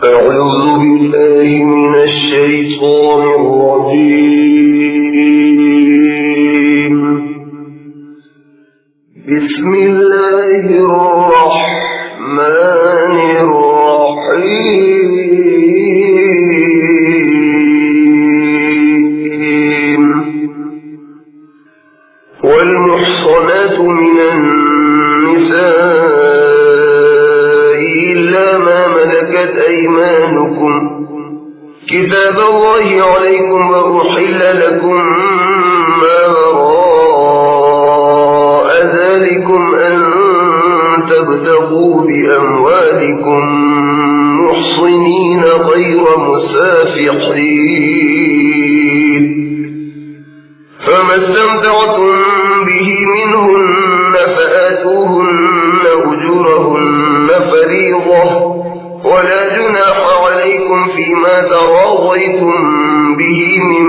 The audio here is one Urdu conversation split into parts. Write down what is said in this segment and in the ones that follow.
أعوذ بالله من الشيطان الرجيم. بسم الله الرحمن الرحيم. والمحصنات من النساء إلا ما ملكت أيمانكم كتاب الله عليكم وأحل لكم ما وراء ذلكم أن تبتغوا بأموالكم محصنين غير مسافحين فما استمتعتم به منهن فآتوهن أجورهن فريضة ولا جناح عليكم فيما تراضيتم به من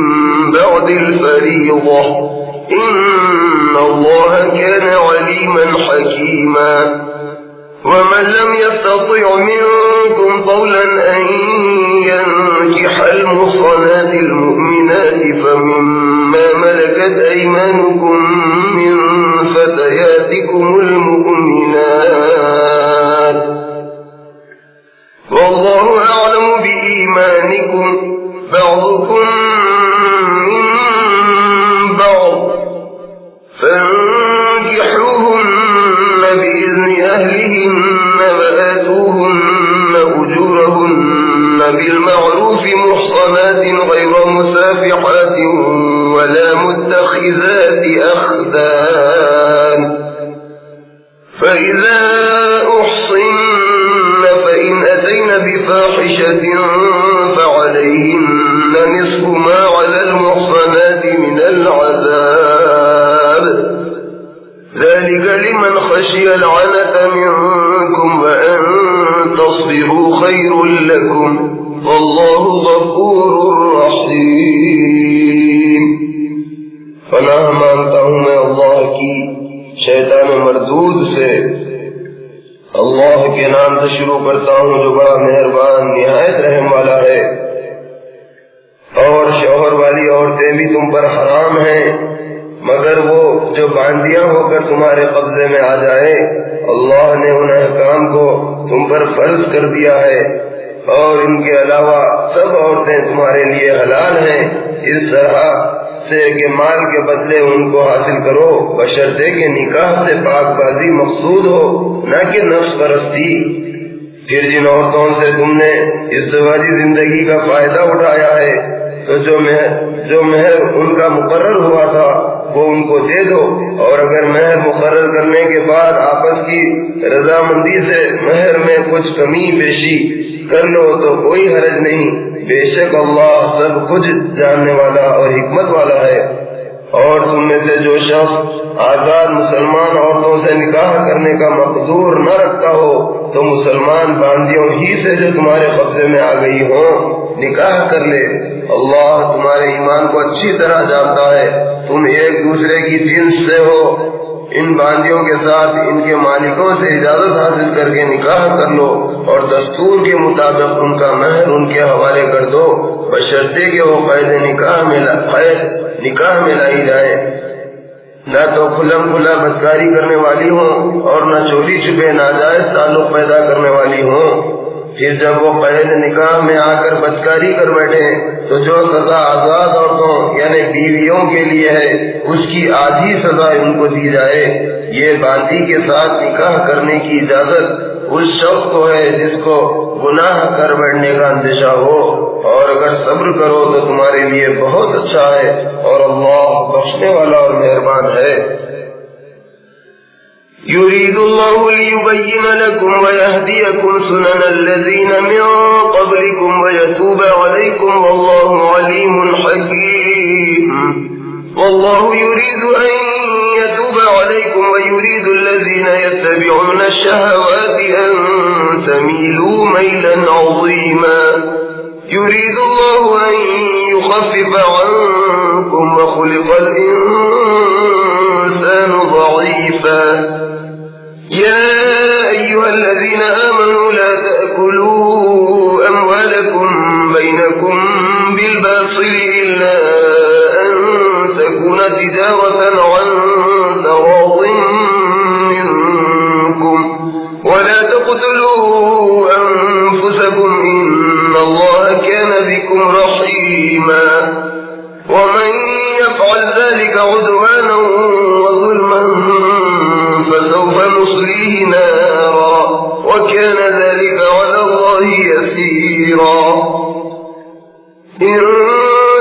بعد الفريضة إن الله كان عليما حكيما. ومن لم يستطع منكم قولا أن ينكح المحصنات المؤمنات فمما ملكت أيمانكم من فتياتكم المؤمنات والله أعلم بإيمانكم بعضكم من بعض فانكحوهن بإذن أهلهن وآتوهن أجورهن بالمعروف محصنات غير مسافحات ولا متخذات أخدان فإذا أحصن فإن أتين بفاحشة فعليهن نصف ما على المحصنات من العذاب ذلك لمن خشي العنة منكم وأن تصبروا خير لكم والله غفور رحيم. پناہ مانگتا ہوں میں اللہ کی شیطان مردود سے. اللہ کے نام سے شروع کرتا ہوں جو بڑا مہربان نہایت رحم والا ہے. اور شوہر والی عورتیں بھی تم پر حرام ہیں مگر وہ جو باندیاں ہو کر تمہارے قبضے میں آ جائے. اللہ نے ان احکام کو تم پر فرض کر دیا ہے اور ان کے علاوہ سب عورتیں تمہارے لیے حلال ہیں اس طرح سے کہ مال کے بدلے ان کو حاصل کرو بشرطے کہ نکاح سے پاک بازی مقصود ہو نہ کہ نفس پرستی. پھر جن عورتوں سے تم نے ازدواجی زندگی کا فائدہ اٹھایا ہے تو جو مہر ان کا مقرر ہوا تھا وہ ان کو دے دو اور اگر مہر مقرر کرنے کے بعد آپس کی رضامندی سے مہر میں کچھ کمی بیشی کر لو تو کوئی حرج نہیں. بے شک اللہ سب کچھ جاننے والا اور حکمت والا ہے. اور تم میں سے جو شخص آزاد مسلمان عورتوں سے نکاح کرنے کا مقدور نہ رکھتا ہو تو مسلمان باندیوں ہی سے جو تمہارے قبضے میں آ گئی ہوں نکاح کر لے. اللہ تمہارے ایمان کو اچھی طرح جانتا ہے. تم ایک دوسرے کی جنس سے ہو. ان باندیوں کے ساتھ ان کے مالکوں سے اجازت حاصل کر کے نکاح کر لو اور دستور کے مطابق ان کا مہر ان کے حوالے کر دو بشرطے کہ وہ قید نکاح میں لائی جائے. نہ تو کھلم کھلا بدکاری کرنے والی ہوں اور نہ چوری چھپے ناجائز تعلق پیدا کرنے والی ہوں. پھر جب وہ قید نکاح میں آ کر بدکاری کر بیٹھے تو جو سزا آزاد عورتوں یعنی بیویوں کے لیے ہے اس کی آدھی سزا ان کو دی جائے. یہ باندی کے ساتھ نکاح کرنے کی اجازت اس شخص کو ہے جس کو گناہ کر بیٹھنے کا اندیشہ ہو اور اگر صبر کرو تو تمہارے لیے بہت اچھا ہے اور اللہ بخشنے والا اور مہربان ہے. يريد الله ليبين لكم ويهديكم سنن الذين من قبلكم ويتوب عليكم والله عليم حكيم. والله يريد أن يتوب عليكم ويريد الذين يتبعون الشهوات أن تميلوا ميلا عظيما. يريد الله أن يخفف عنكم وخلق الإنسان ضعيفا. يا أيها الذين آمنوا لا تأكلوا تجارة عن تراض منكم ولا تقتلوا أنفسكم إن الله كان بكم رحيما ومن يفعل ذلك عدوانا وظلما فسوف نصليه نارا وكان ذلك على الله يسيرا إن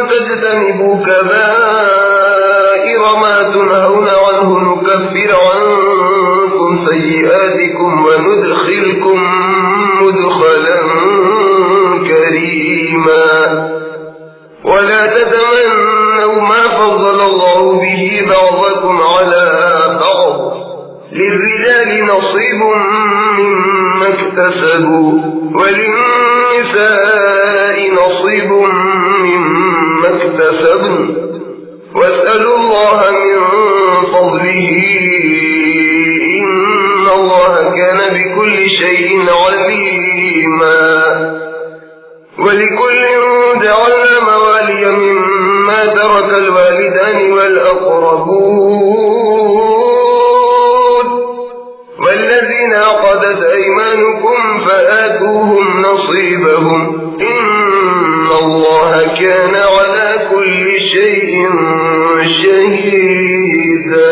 تجتنبوا كبائر ما تنهون عنه نكفر عنكم سيئاتكم وندخلكم مدخلا كريما ولا تتمنوا ما فضل الله به بعضكم على بعض للرجال نصيب مما اكتسبوا وللنساء نصيب مما اكتسبن واسألوا الله من فضله إن الله كان بكل شيء عليما ولكل جعلنا موالي مما ترك الوالدان والأقربون والذين عقدت أيمانكم فآتوهم نصيبهم إن الله كان على كل شيء شهيدا.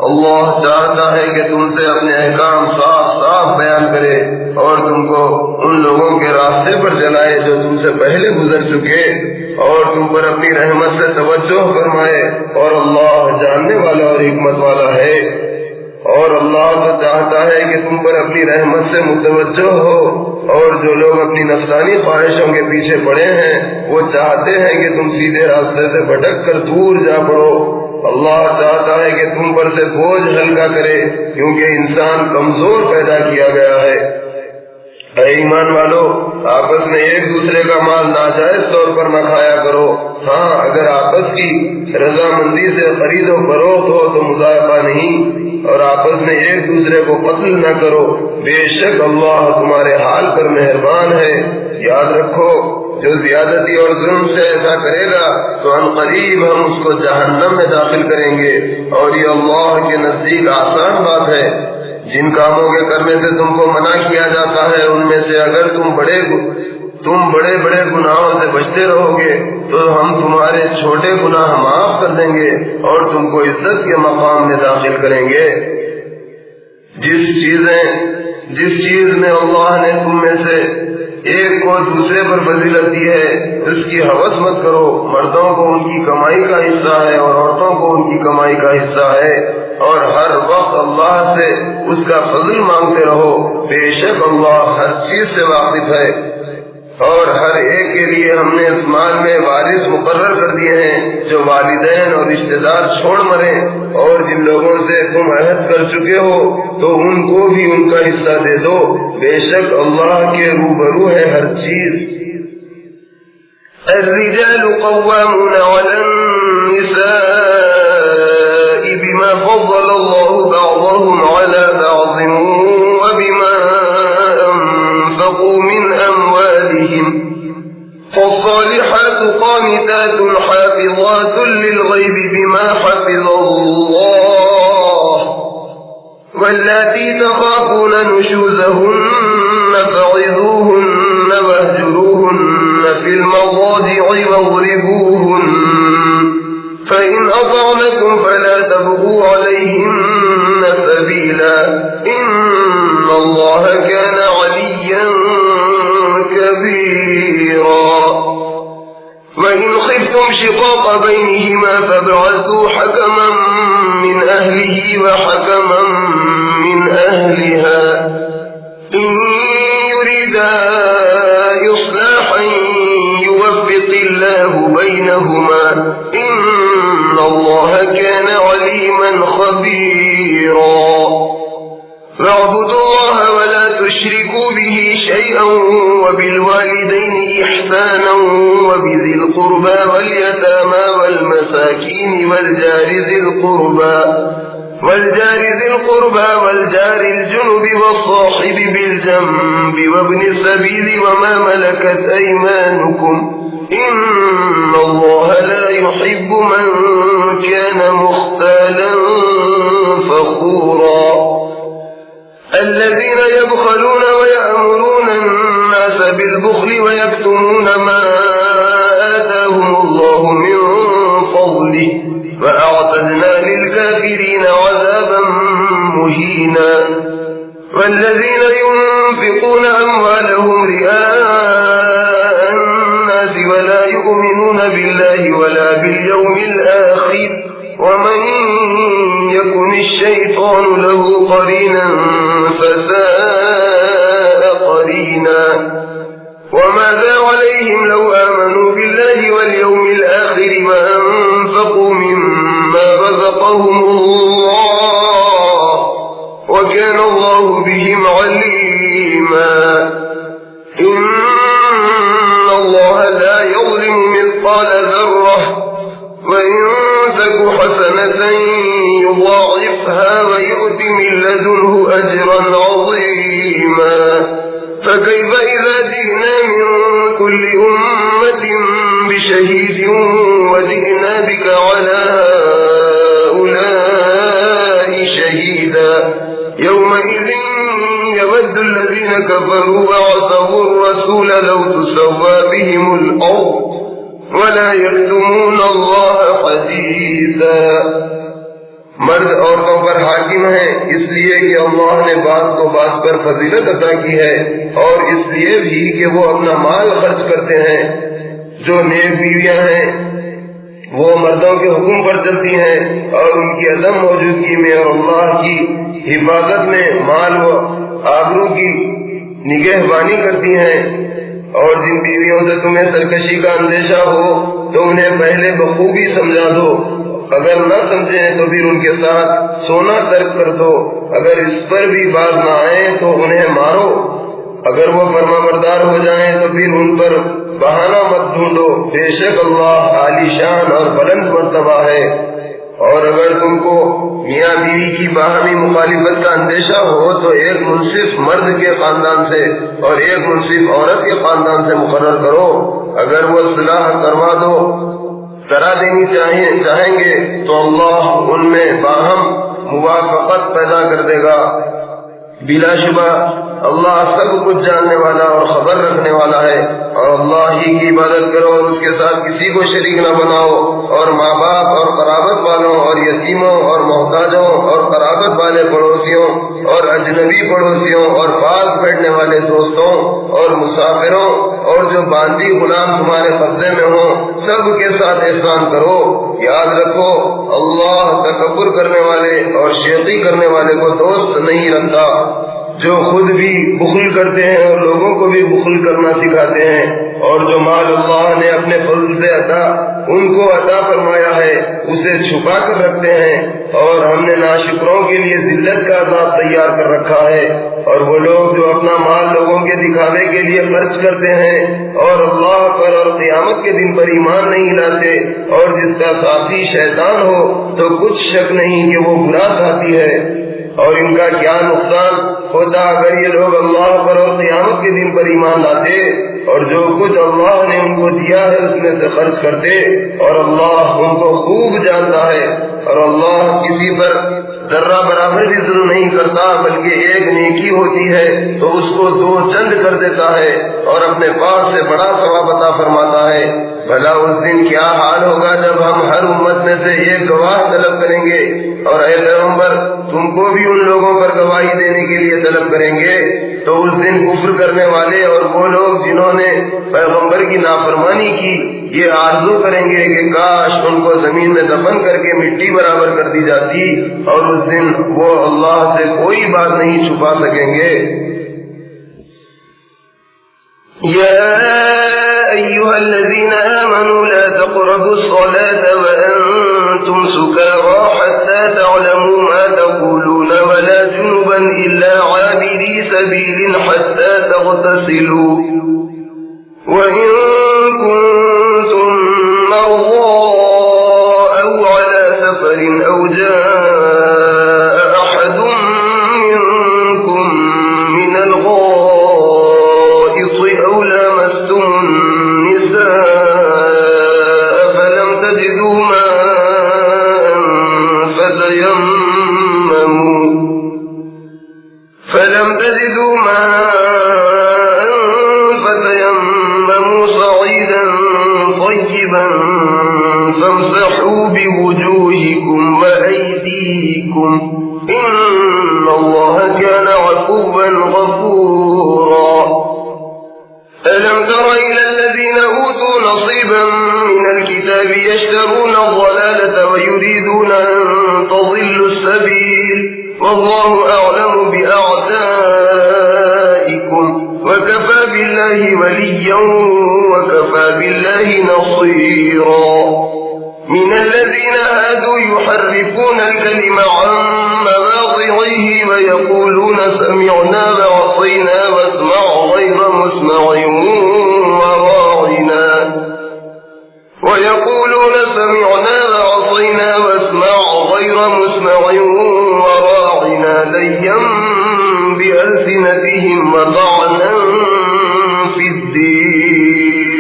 اللہ چاہتا ہے کہ تم سے اپنے احکام صاف صاف بیان کرے اور تم کو ان لوگوں کے راستے پر چلائے جو تم سے پہلے گزر چکے اور تم پر اپنی رحمت سے توجہ فرمائے اور اللہ جاننے والا اور حکمت والا ہے. اور اللہ تو چاہتا ہے کہ تم پر اپنی رحمت سے متوجہ ہو اور جو لوگ اپنی نفسانی خواہشوں کے پیچھے پڑے ہیں وہ چاہتے ہیں کہ تم سیدھے راستے سے بھٹک کر دور جا پڑو. اللہ چاہتا ہے کہ تم پر سے بوجھ ہلکا کرے کیونکہ انسان کمزور پیدا کیا گیا ہے. اے ایمان والو آپس میں ایک دوسرے کا مال ناجائز طور پر نہ کھایا کرو. ہاں اگر آپس کی رضامندی سے خرید و فروخت ہو تو مضائقہ نہیں اور آپس میں ایک دوسرے کو قتل نہ کرو. بے شک اللہ تمہارے حال پر مہربان ہے. یاد رکھو جو زیادتی اور ظلم سے ایسا کرے گا تو عنقریب ہم اس کو جہنم میں داخل کریں گے اور یہ اللہ کے نزدیک آسان بات ہے. جن کاموں کے کرنے سے تم کو منع کیا جاتا ہے ان میں سے اگر تم بڑے بڑے گناہوں سے بچتے رہو گے تو ہم تمہارے چھوٹے گناہ معاف کر دیں گے اور تم کو عزت کے مقام میں داخل کریں گے. جس چیز میں اللہ نے تم میں سے ایک کو دوسرے پر فضیلت دی ہے اس کی ہوس مت کرو. مردوں کو ان کی کمائی کا حصہ ہے اور عورتوں کو ان کی کمائی کا حصہ ہے اور ہر وقت اللہ سے اس کا فضل مانگتے رہو. بے شک اللہ ہر چیز سے واقف ہے. اور ہر ایک کے لیے ہم نے اس مال میں وارث مقرر کر دیے ہیں جو والدین اور رشتے دار چھوڑ مرے اور جن لوگوں سے تم عہد کر چکے ہو تو ان کو بھی ان کا حصہ دے دو. بے شک اللہ کے روبرو ہے ہر چیز. الرجال قوامون على النساء بما فضل الله بعضهم على بعض وبما أنفقوا من أموالهم فالصالحات قانتات حافظات للغيب بما حفظ الله واللاتي تخافون نشوزهن فعظوهن واهجروهن في المضاجع واضربوهن فإن أطعنكم فلا تبغوا عليهن سبيلا إن الله كان عليا كبيرا. وإن خفتم شقاق بينهما فابعثوا حكما من أهله وحكما من أهلها إن يريدا إصلاحا يوفق الله بينهما إن الله كان عليما خبيرا. واعبدوا الله ولا تشركوا به شيئا وبالوالدين إحسانا وبذي القربى واليتامى والمساكين والجار ذي القربى والجار الجنب والصاحب بالجنب وابن السبيل وما ملكت أيمانكم إن الله لا يحب من كان مختالا فخورا الذين يبخلون ويأمرون الناس بالبخل ويكتمون ما آتاهم الله من فضله وأعتدنا للكافرين عذابا مهينا والذين ينفقون أموالهم رئاء الناس ولا يؤمنون بالله ولا باليوم الآخر ومن يكن الشيطان له قرينا فساء قرينا وماذا عليهم لو آمنوا بالله واليوم الآخر وأنفقوا مما رزقهم الله وكان الله بهم عليما إن الله لا يظلم مثقال ذرة وإن تك حسنة يضاعفها ويؤت من لدنه أجرا عظيما فكيف إذا جئنا من كل أمة بشهيد وجئنا بك على هؤلاء شهيدا يومئذ يود الذين كفروا وعصوا الرسول لو تسوى بهم الأرض ولا يكتمون الله حديثا مرد عورتوں پر حاکم ہیں اس لیے کہ اللہ نے بعض کو بعض پر فضیلت عطا کی ہے اور اس لیے بھی کہ وہ اپنا مال خرچ کرتے ہیں جو نیک بیویاں ہیں وہ مردوں کے حکم پر چلتی ہیں اور ان کی عدم موجودگی میں اور اللہ کی حفاظت میں مال و آبرو کی نگہبانی کرتی ہیں اور جن بیویوں سے تمہیں سرکشی کا اندیشہ ہو تو انہیں پہلے بخوبی سمجھا دو اگر نہ سمجھیں تو پھر ان کے ساتھ سونا ترک کر دو اگر اس پر بھی باز نہ آئیں تو انہیں مارو اگر وہ فرما بردار ہو جائیں تو پھر ان پر بہانہ مت ڈھونڈو بے شک اللہ عالی شان اور بلند مرتبہ ہے اور اگر تم کو میاں بیوی کی باہمی مخالفت کا اندیشہ ہو تو ایک منصف مرد کے خاندان سے اور ایک منصف عورت کے خاندان سے مقرر کرو اگر وہ صلاح کرا دینی چاہیں گے تو اللہ ان میں باہم موافقت پیدا کر دے گا بلا شبہ اللہ سب کچھ جاننے والا اور خبر رکھنے والا ہے اور اللہ ہی کی عبادت کرو اور اس کے ساتھ کسی کو شریک نہ بناؤ اور ماں باپ اور قرابت والوں اور یتیموں اور محتاجوں اور قرابت والے پڑوسیوں اور اجنبی پڑوسیوں اور پاس بیٹھنے والے دوستوں اور مسافروں اور جو باندی غلام تمہارے قبضے میں ہوں سب کے ساتھ احسان کرو یاد رکھو اللہ تکبر کرنے والے اور شیخی کرنے والے کو دوست نہیں رکھتا جو خود بھی بخل کرتے ہیں اور لوگوں کو بھی بخل کرنا سکھاتے ہیں اور جو مال اللہ نے اپنے فضل سے ان کو عطا فرمایا ہے اسے چھپا کر رکھتے ہیں اور ہم نے ناشکروں کے لیے ذلت کا عذاب تیار کر رکھا ہے اور وہ لوگ جو اپنا مال لوگوں کے دکھاوے کے لیے خرچ کرتے ہیں اور اللہ پر اور قیامت کے دن پر ایمان نہیں لاتے اور جس کا ساتھی شیطان ہو تو کچھ شک نہیں کہ وہ برا ساتھی ہے اور ان کا کیا نقصان ہوتا اگر یہ لوگ اللہ پر اور قیامت کے دن پر ایمان لاتے اور جو کچھ اللہ نے ان کو دیا ہے اس میں سے خرچ کرتے اور اللہ ان کو خوب جانتا ہے اور اللہ کسی پر ذرہ برابر بھی ظلم نہیں کرتا بلکہ ایک نیکی ہوتی ہے تو اس کو 2 چند کر دیتا ہے اور اپنے پاس سے بڑا ثواب عطا فرماتا ہے بھلا اس دن کیا حال ہوگا جب ہم ہر امت میں سے ایک گواہ طلب کریں گے اور اے پیغمبر تم کو بھی ان لوگوں پر گواہی دینے کے لیے طلب کریں گے تو اس دن کفر کرنے والے اور وہ لوگ جنہوں نے پیغمبر کی نافرمانی کی یہ آرزو کریں گے کہ کاش ان کو زمین میں دفن کر کے مٹی برابر کر دی جاتی اور اس دن وہ اللہ سے کوئی بات نہیں چھپا سکیں گے يا أيها الذين آمنوا لا تقربوا الصلاة وأنتم سكارى حتى تعلموا ما تقولون ولا جنبا إلا عابري سبيل حتى تغتسلوا وإن كنتم مرضى أو على سفر أو جاء أحد منكم من الغائط أو لامستم النساء فلم تجدوا فامسحوا بوجوهكم وأيديكم إن الله كان عفوا غفورا ألم تر إلى الذين أوتوا نصيبا من الكتاب يشترون الضلالة ويريدون أن تضلوا السبيل والله أعلم بأعدائكم وكفى بالله وليا وكفى بالله نصيرا من الذين هادوا يحرفون الكلم عن مواضعه ويقولون سمعنا وعصينا واسمع غير مسمع وراعنا ليا بألسنتهم وطعنا في الدين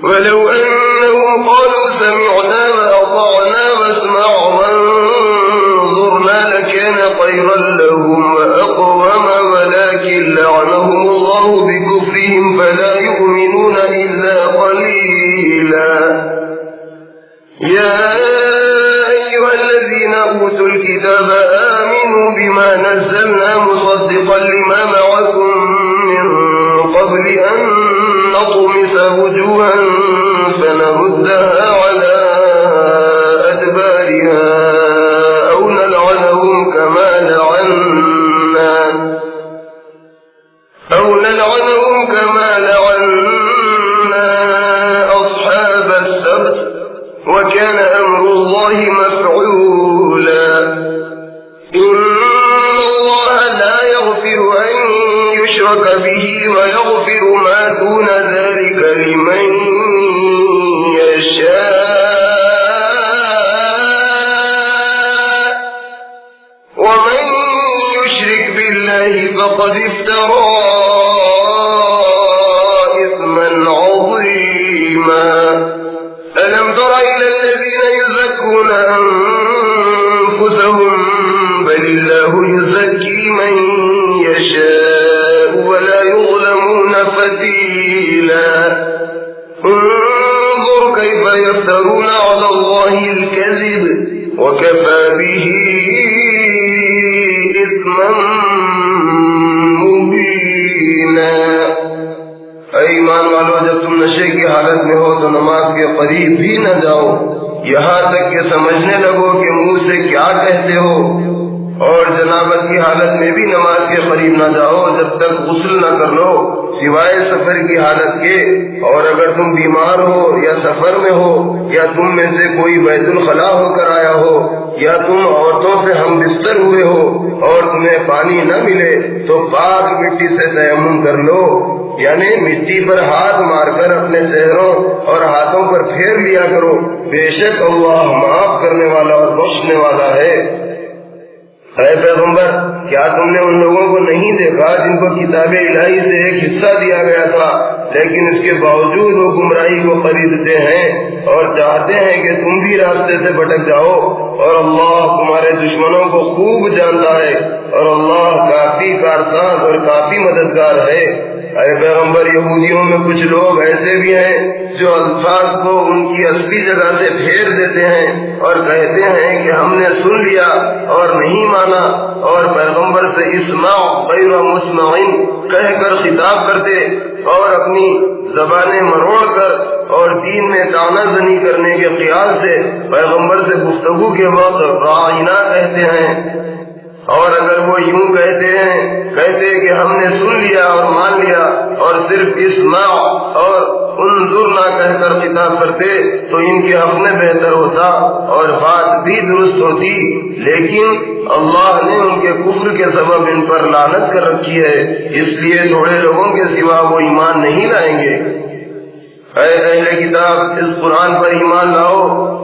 ولو أنهم قالوا سمعنا وأطعنا واسمع وانظرنا لكان خيرا لهم وأقوم ولكن لعنهم الله بكفرهم فلا يؤمنون إلا قليلا يا أيها الذين أوتوا الكتاب آمنوا بما نزلنا مصدقا لما معكم من قبل أن نطمس وجوها فنردها على أدبارها أو نلعنهم كما لعنا أصحاب السبت وكان أمر الله مفعولا إن الله لا يغفر أن يشرك به ويغفر ما دون ذلك لمن يشاء ومن يشرك بالله فقد افترى إثما عظيما ألم تر إلى الذين يزكون أنفسهم بل الله يزكي من يشاء ولا يظلمون فتيلا انظر كيف يفترون على الله الكذب وكفى به إثما مبينا ایمان والو جب تم نشے کی حالت میں ہو تو نماز کے قریب بھی نہ جاؤ یہاں تک کہ سمجھنے لگو کہ منہ سے کیا کہتے ہو اور جنابت کی حالت میں بھی نماز کے قریب نہ جاؤ جب تک غسل نہ کر لو سوائے سفر کی حالت کے اور اگر تم بیمار ہو یا سفر میں ہو یا تم میں سے کوئی بیت الخلا ہو کر آیا ہو یا تم عورتوں سے ہم بستر ہوئے ہو اور تمہیں پانی نہ ملے تو پاک مٹی سے تیمم کر لو یعنی مٹی پر ہاتھ مار کر اپنے چہروں اور ہاتھوں پر پھیر لیا کرو بے شک اللہ معاف کرنے والا اور بخشنے والا ہے اے پیغمبر کیا تم نے ان لوگوں کو نہیں دیکھا جن کو کتاب الہی سے ایک حصہ دیا گیا تھا لیکن اس کے باوجود وہ گمراہی کو خریدتے ہیں اور چاہتے ہیں کہ تم بھی راستے سے بھٹک جاؤ اور اللہ تمہارے دشمنوں کو خوب جانتا ہے اور اللہ کافی کارساز اور کافی مددگار ہے اے پیغمبر یہودیوں میں کچھ لوگ ایسے بھی ہیں جو الفاظ کو ان کی اصلی جگہ سے پھیر دیتے ہیں اور کہتے ہیں کہ ہم نے سن لیا اور نہیں مانا اور پیغمبر سے اسمع غیر مسمع کہہ کر خطاب کرتے اور اپنی زبانیں مروڑ کر اور دین میں طعنہ زنی کرنے کے خیال سے پیغمبر سے گفتگو کے وقت راعینا کہتے ہیں اور اگر وہ یوں کہتے کہ ہم نے سن لیا اور مان لیا اور صرف اسمع اور انظر نہ کہہ کر خطاب کرتے تو ان کے حق میں بہتر ہوتا اور بات بھی درست ہوتی لیکن اللہ نے ان کے کفر کے سبب ان پر لعنت کر رکھی ہے اس لیے تھوڑے لوگوں کے سوا وہ ایمان نہیں لائیں گے اے اہل کتاب اس قرآن پر ایمان لاؤ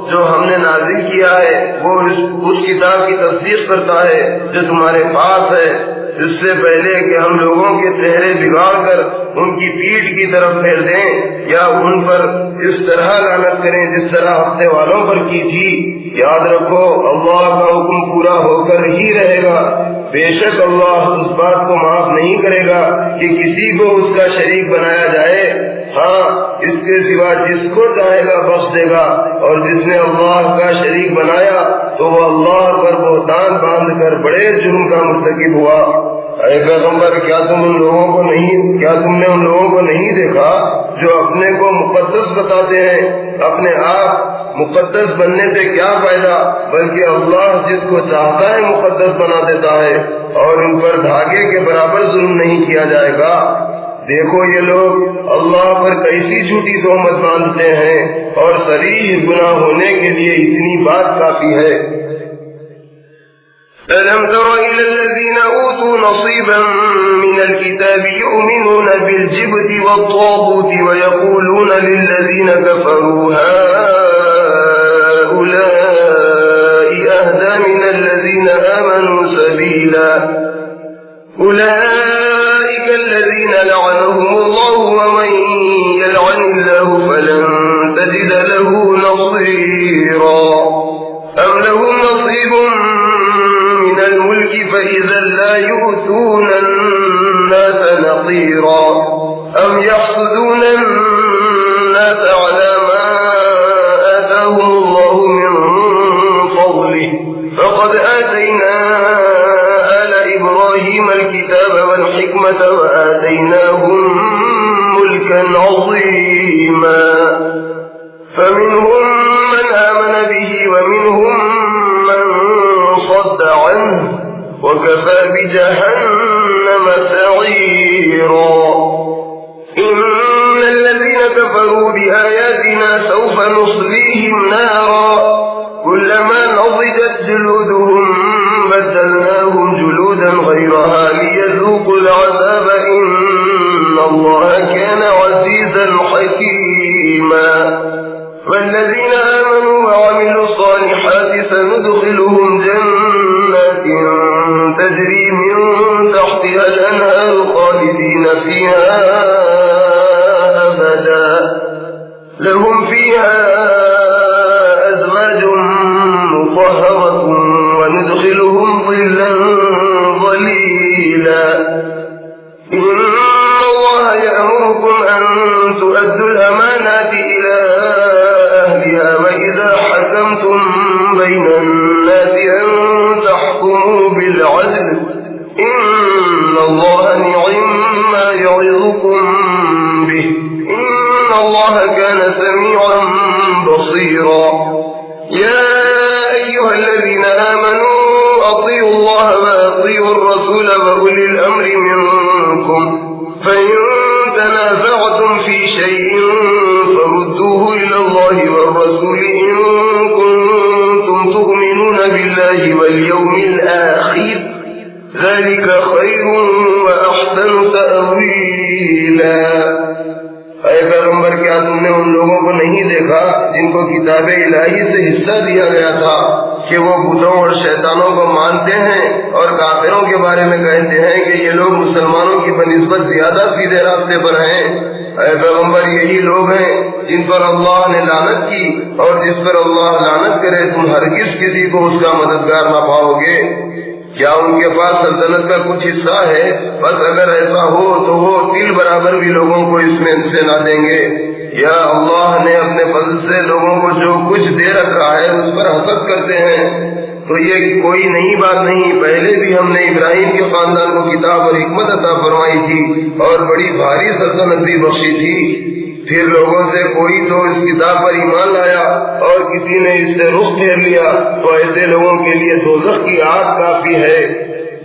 جو ہم نے نازل کیا ہے وہ اس کتاب کی تصدیق کرتا ہے جو تمہارے پاس ہے اس سے پہلے کہ ہم لوگوں کے چہرے بگاڑ کر ان کی پیٹھ کی طرف پھیر دیں یا ان پر اس طرح لعنت کریں جس طرح ہفتے والوں پر کی تھی یاد رکھو اللہ کا حکم پورا ہو کر ہی رہے گا بے شک اللہ اس بات کو معاف نہیں کرے گا کہ کسی کو اس کا شریک بنایا جائے، ہاں اس کے سوا جس کو چاہے گا بخش دے گا، اور جس نے اللہ کا شریک بنایا تو وہ اللہ پر بہتان باندھ کر بڑے جرم کا مرتکب ہوا۔ اے پیغمبر، کیا تم نے ان لوگوں کو نہیں دیکھا جو اپنے کو مقدس بتاتے ہیں؟ اپنے آپ مقدس بننے سے کیا فائدہ، بلکہ اللہ جس کو چاہتا ہے مقدس بنا دیتا ہے، اور ان پر دھاگے کے برابر ظلم نہیں کیا جائے گا۔ دیکھو یہ لوگ اللہ پر کیسی جھوٹی تہمت باندھتے ہیں، اور صریح گناہ ہونے کے لیے اتنی بات کافی ہے۔ أَلَمْ تَرَ إِلَى الَّذِينَ أُوتُوا نَصِيبًا مِنَ الْكِتَابِ يُؤْمِنُونَ بِالْجِبْتِ وَالطَّاغُوتِ وَيَقُولُونَ لِلَّذِينَ كَفَرُوا هَؤُلَاءِ أَهْدَىٰ مِنَ الَّذِينَ آمَنُوا سَبِيلًا أُولَٰئِكَ الَّذِينَ لَعَنَهُمُ اللَّهُ وَمَن يَلْعَنِ اللَّهُ فَلَن تَجِدَ لَهُ نَصِيرًا أَمْ لَهُمْ نَصِيبٌ مِّنَ الْمُلْكِ فَإِذًا لَّا يُؤْتُونَ النَّاسَ نَقِيرًا أَمْ يَحْسُدُونَ النَّاسَ عَلَىٰ مَا آتَاهُمُ اللَّهُ مِن فَضْلِهِ فَقَدْ آتَيْنَا آلَ إِبْرَاهِيمَ الْكِتَابَ وَالْحِكْمَةَ وَآتَيْنَاهُم مُّلْكًا عَظِيمًا فَمِنْهُم مَّنْ آمَنَ بِهِ وَمِنْهُم مَّن صَدَّ عَنْهُ وَكَفَىٰ بِجَهَنَّمَ سَعِيرًا إِنَّ الَّذِينَ كَفَرُوا بِآيَاتِنَا سَوْفَ نُصْلِيهِمْ نَارًا كُلَّمَا نَضِجَتْ جُلُودُهُم بَدَّلْنَاهُمْ جُلُودًا غَيْرَهَا لِيَذُوقُوا الْعَذَابَ إِنَّ اللَّهَ كَانَ عَزِيزًا حَكِيمًا وَالَّذِينَ آمَنُوا وَعَمِلُوا الصَّالِحَاتِ سَنُدْخِلُهُم جَنَّاتٍ تَجْرِي مِن تَحْتِهَا الْأَنْهَارُ خَالِدِينَ فِيهَا أَبَدًا لَّهُمْ فِيهَا أَزْوَاجٌ مُّطَهَّرَةٌ وَنُدْخِلُهُمْ ظِلًّا ظَلِيلًا إِنَّ اللَّهَ يَأْمُرُكُمْ أَن تُؤَدُّوا الْأَمَانَاتِ إِلَىٰ أَهْلِهَا وَإِذَا حَكَمْتُم بَيْنَ النَّاسِ أَن تَحْكُمُوا بِالْعَدْلِ إِنَّ اللَّهَ نِعِمَّا يَعِظُكُم بِهِ إِنَّ اللَّهَ كَانَ سَمِيعًا بَصِيرًا يَا أَيُّهَا الَّذِينَ آمَنُوا أَطِيعُوا اللَّهَ وَأَطِيعُوا الرَّسُولَ وَأُولِي الْأَمْرِ مِنكُمْ فَإِن تَنَازَعْتُمْ فِي شَيْءٍ فَرُدُّوهُ إِلَى اللَّهِ وَالرَّسُولِ إِن كُنتُمْ تُؤْمِنُونَ بِاللَّهِ وَالْيَوْمِ الْآخِرِ ذَلِكَ خَيْرٌ وَأَحْسَنُ تَأْوِيلًا۔ اے پیغمبر، کیا تم نے ان لوگوں کو نہیں دیکھا جن کو کتاب الہی سے حصہ دیا گیا تھا کہ وہ بتوں اور شیطانوں کو مانتے ہیں اور کافروں کے بارے میں کہتے ہیں کہ یہ لوگ مسلمانوں کی بنسبت زیادہ سیدھے راستے پر ہیں؟ اے پیغمبر، یہی لوگ ہیں جن پر اللہ نے لعنت کی، اور جس پر اللہ لعنت کرے تم ہرگز کسی کو اس کا مددگار نہ پاؤ گے۔ کیا ان کے پاس سلطنت کا کچھ حصہ ہے؟ بس اگر ایسا ہو تو وہ تل برابر بھی لوگوں کو اس میں حصے نہ دیں گے۔ یا اللہ نے اپنے فضل سے لوگوں کو جو کچھ دے رکھا ہے اس پر حسد کرتے ہیں، تو یہ کوئی نئی بات نہیں، پہلے بھی ہم نے ابراہیم کے خاندان کو کتاب اور حکمت عطا فرمائی تھی اور بڑی بھاری سلطنت بھی بخشی تھی۔ پھر لوگوں سے کوئی تو اس کتاب پر ایمان لایا اور کسی نے اس سے رخ پھیر لیا، تو ایسے لوگوں کے لیے دوزخ کی آگ کافی ہے۔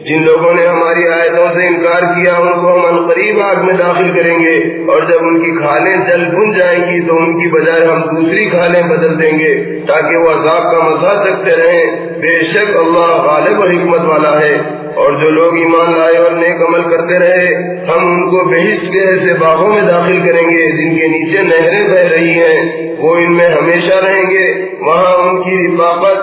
جن لوگوں نے ہماری آیتوں سے انکار کیا ان کو ہم عنقریب آگ میں داخل کریں گے، اور جب ان کی کھالیں جل بھن جائیں گی تو ان کی بجائے ہم دوسری کھالیں بدل دیں گے تاکہ وہ عذاب کا مزہ چکھتے رہیں۔ بے شک اللہ غالب و حکمت والا ہے۔ اور جو لوگ ایمان لائے اور نیک عمل کرتے رہے ہم ان کو بہشت کے ایسے باغوں میں داخل کریں گے جن کے نیچے نہریں بہ رہی ہیں، وہ ان میں ہمیشہ رہیں گے، وہاں ان کی رفاقت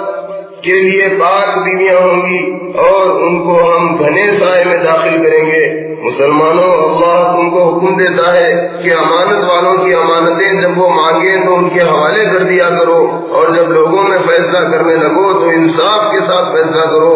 کے لیے پاک بیویاں ہوں گی اور ان کو ہم گھنے سائے میں داخل کریں گے۔ مسلمانوں، اللہ تم کو حکم دیتا ہے کہ امانت والوں کی امانتیں جب وہ مانگیں تو ان کے حوالے کر دیا کرو، اور جب لوگوں میں فیصلہ کرنے لگو تو انصاف کے ساتھ فیصلہ کرو۔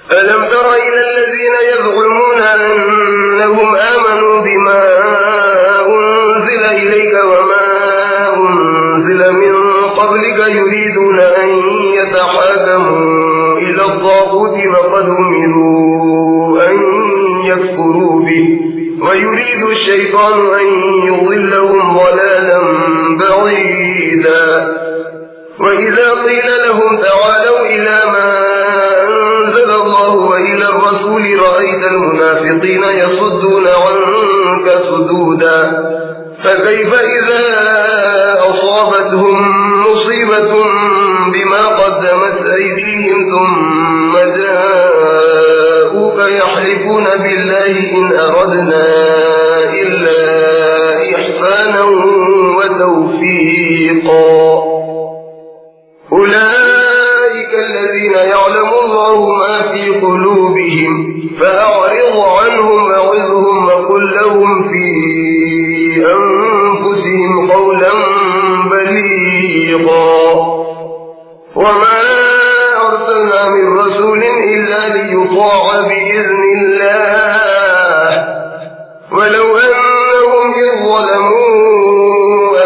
ألم تر إلى الذين يزعمون أنهم آمنوا بما أنزل إليك وما أنزل من قبلك يريدون أن يتحاكموا إلى الطاغوت وقد أمروا أن يكفروا به ويريد الشيطان أن يضلهم ضلالا بعيدا وإذا قيل لهم تعالوا إلى ما أنزل الله وإلى الرسول رأيت المنافقين يصدون عنك صدودا فكيف إذا أصابتهم مصيبة بما قدمت أيديهم ثم جاءوك يحلفون بالله إن أردنا إلا إحسانا وتوفيقا أولئك الذين يعلم الله ما في قلوبهم فأعرض عنهم وعظهم وقل لهم في أنفسهم قولا بليغا وما أرسلنا من رسول إلا ليطاع بإذن الله ولو أنهم إذ ظلموا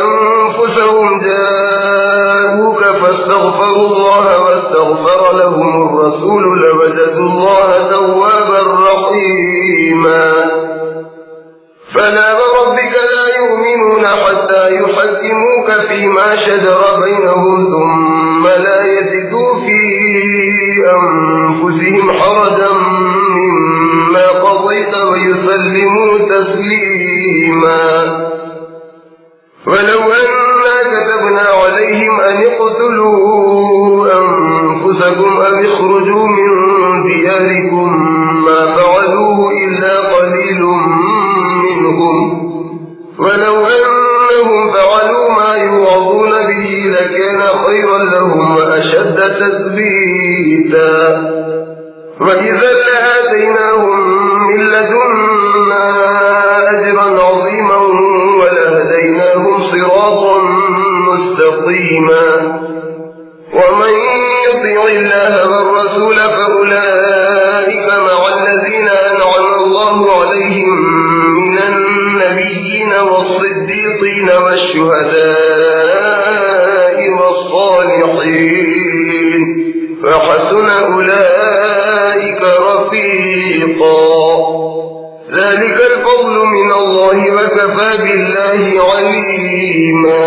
أنفسهم جاءوك فاستغفروا الله واستغفر لهم الرسول لوجدوا الله توابا رحيما فلا وربك لا يؤمنون حتى يحكموك فيما شجر بينهم ثم لا يجدوا في أنفسهم حرجا مما قضيت ويسلموا تسليما ولو أنا كتبنا عليهم أن اقتلوا أنفسكم أو اخرجوا من دياركم ما فعلوه إلا قليل منهم ولو أنهم فعلوا ما يوعظون به لكان خيرا لهم وأشد تثبيتا وإذا لآتيناهم من لدنا أجرا عظيما ولهديناهم صراطا مستقيما ومن يطع الله والرسول فأولئك مع الذين أنعم الله عليهم من النبيين والصديقين والشهداء والصالحين وحسن أولئك رفيقا ذلك الفضل من الله وكفى بالله عليما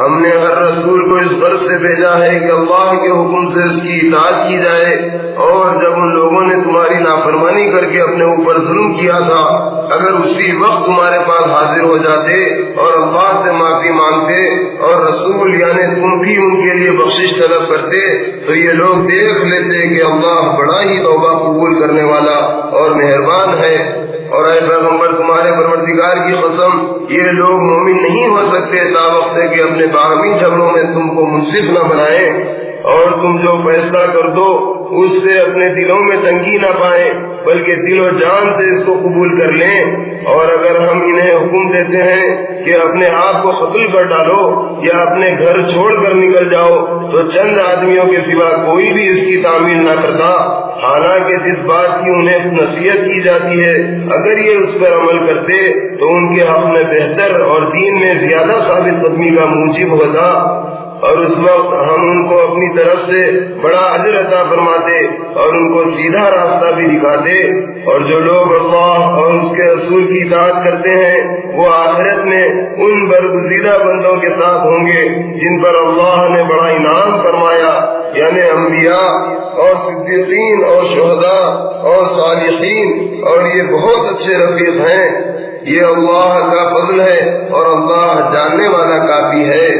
ہم نے ہر رسول کو اس غرض سے بھیجا ہے کہ اللہ کے حکم سے اس کی اطاعت کی جائے، اور جب ان لوگوں نے تمہاری نافرمانی کر کے اپنے اوپر ظلم کیا تھا، اگر اسی وقت تمہارے پاس حاضر ہو جاتے اور اللہ سے معافی مانگتے اور رسول یعنی تم بھی ان کے لیے بخشش طلب کرتے، تو یہ لوگ دیکھ لیتے کہ اللہ بڑا ہی توبہ قبول کرنے والا اور مہربان ہے۔ اور اے پیغمبر، تمہارے پروردگار کی قسم، یہ لوگ مومن نہیں ہو سکتے تا وقت کہ اپنے باہمی جھگڑوں میں تم کو منصف نہ بنائیں، اور تم جو فیصلہ کر دو اس سے اپنے دلوں میں تنگی نہ پائیں، بلکہ دل و جان سے اس کو قبول کر لیں۔ اور اگر ہم انہیں حکم دیتے ہیں کہ اپنے آپ کو قتل کر ڈالو یا اپنے گھر چھوڑ کر نکل جاؤ، تو چند آدمیوں کے سوا کوئی بھی اس کی تعمیل نہ کرتا، حالانکہ جس بات کی انہیں نصیحت کی جاتی ہے اگر یہ اس پر عمل کرتے تو ان کے حق میں بہتر اور دین میں زیادہ ثابت قدمی کا موجب ہوتا، اور اس وقت ہم ان کو اپنی طرف سے بڑا اجر عطا فرماتے اور ان کو سیدھا راستہ بھی دکھاتے۔ اور جو لوگ اللہ اور اس کے رسول کی اطاعت کرتے ہیں وہ آخرت میں ان برگزیدہ بندوں کے ساتھ ہوں گے جن پر اللہ نے بڑا انعام فرمایا، یعنی انبیاء اور صدیقین اور شہداء اور صالحین، اور یہ بہت اچھے رفیق ہیں۔ یہ اللہ کا فضل ہے اور اللہ جاننے والا کافی ہے۔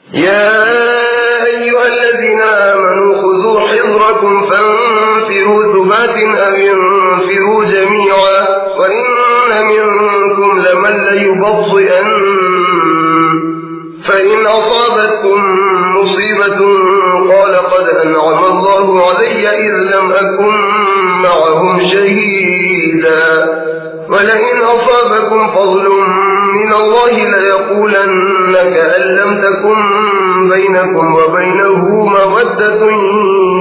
يا أيها الذين آمنوا خذوا حذركم فانفروا ثبات أو انفروا جميعا وإن منكم لمن ليبطئن فإن أصابتكم مصيبة قال قد أنعم الله علي إذ لم أكن معهم شهيدا ولئن أصابكم فضل من الله ليقولن كأن لم تكن بينكم وبينه مودة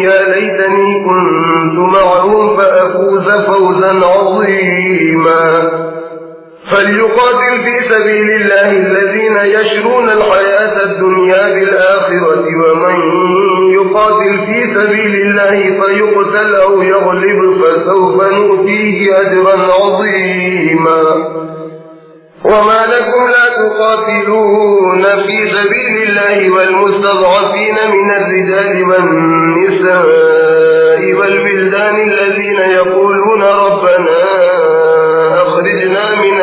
يا ليتني كنت معهم فأفوز فوزا عظيما فليقاتل في سبيل الله الذين يشرون الحياة الدنيا بالآخرة ومن يقاتل في سبيل الله فيقتل أو يغلب فسوف نؤتيه أجرا عظيما وما لكم لا تقاتلون في سبيل الله والمستضعفين من الرجال والنساء والولدان الذين يقولون ربنا أخرجنا من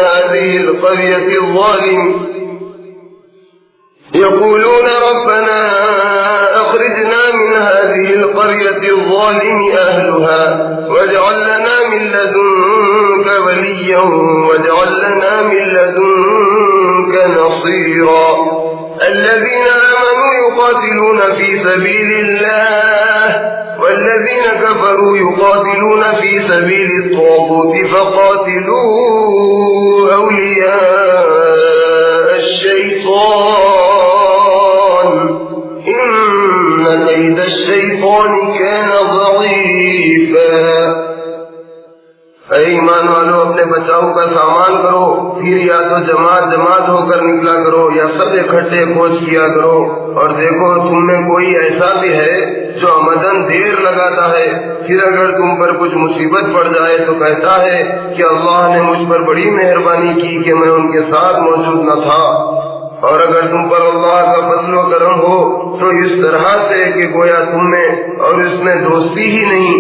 هذه القرية الظالم أهلها واجعل لنا من لدنك وليا واجعل لنا من لدنك نصيرا الذين آمنوا يقاتلون في سبيل الله والذين كفروا يقاتلون في سبيل الطاغوت فقاتلوا أولياء الشيطان إن كيد الشيطان كان ضعيفا۔ اے ایمان والو، اپنے بچاؤ کا سامان کرو، پھر یا تو جماعت جماعت ہو کر نکلا کرو یا سب اکٹھے کوچ کیا کرو، اور دیکھو تم میں کوئی ایسا بھی ہے جو عمدن دیر لگاتا ہے، پھر اگر تم پر کچھ مصیبت پڑ جائے تو کہتا ہے کہ اللہ نے مجھ پر بڑی مہربانی کی کہ میں ان کے ساتھ موجود نہ تھا۔ اور اگر تم پر اللہ کا فضل و کرم ہو تو اس طرح سے کہ گویا تم میں اور اس میں دوستی ہی نہیں،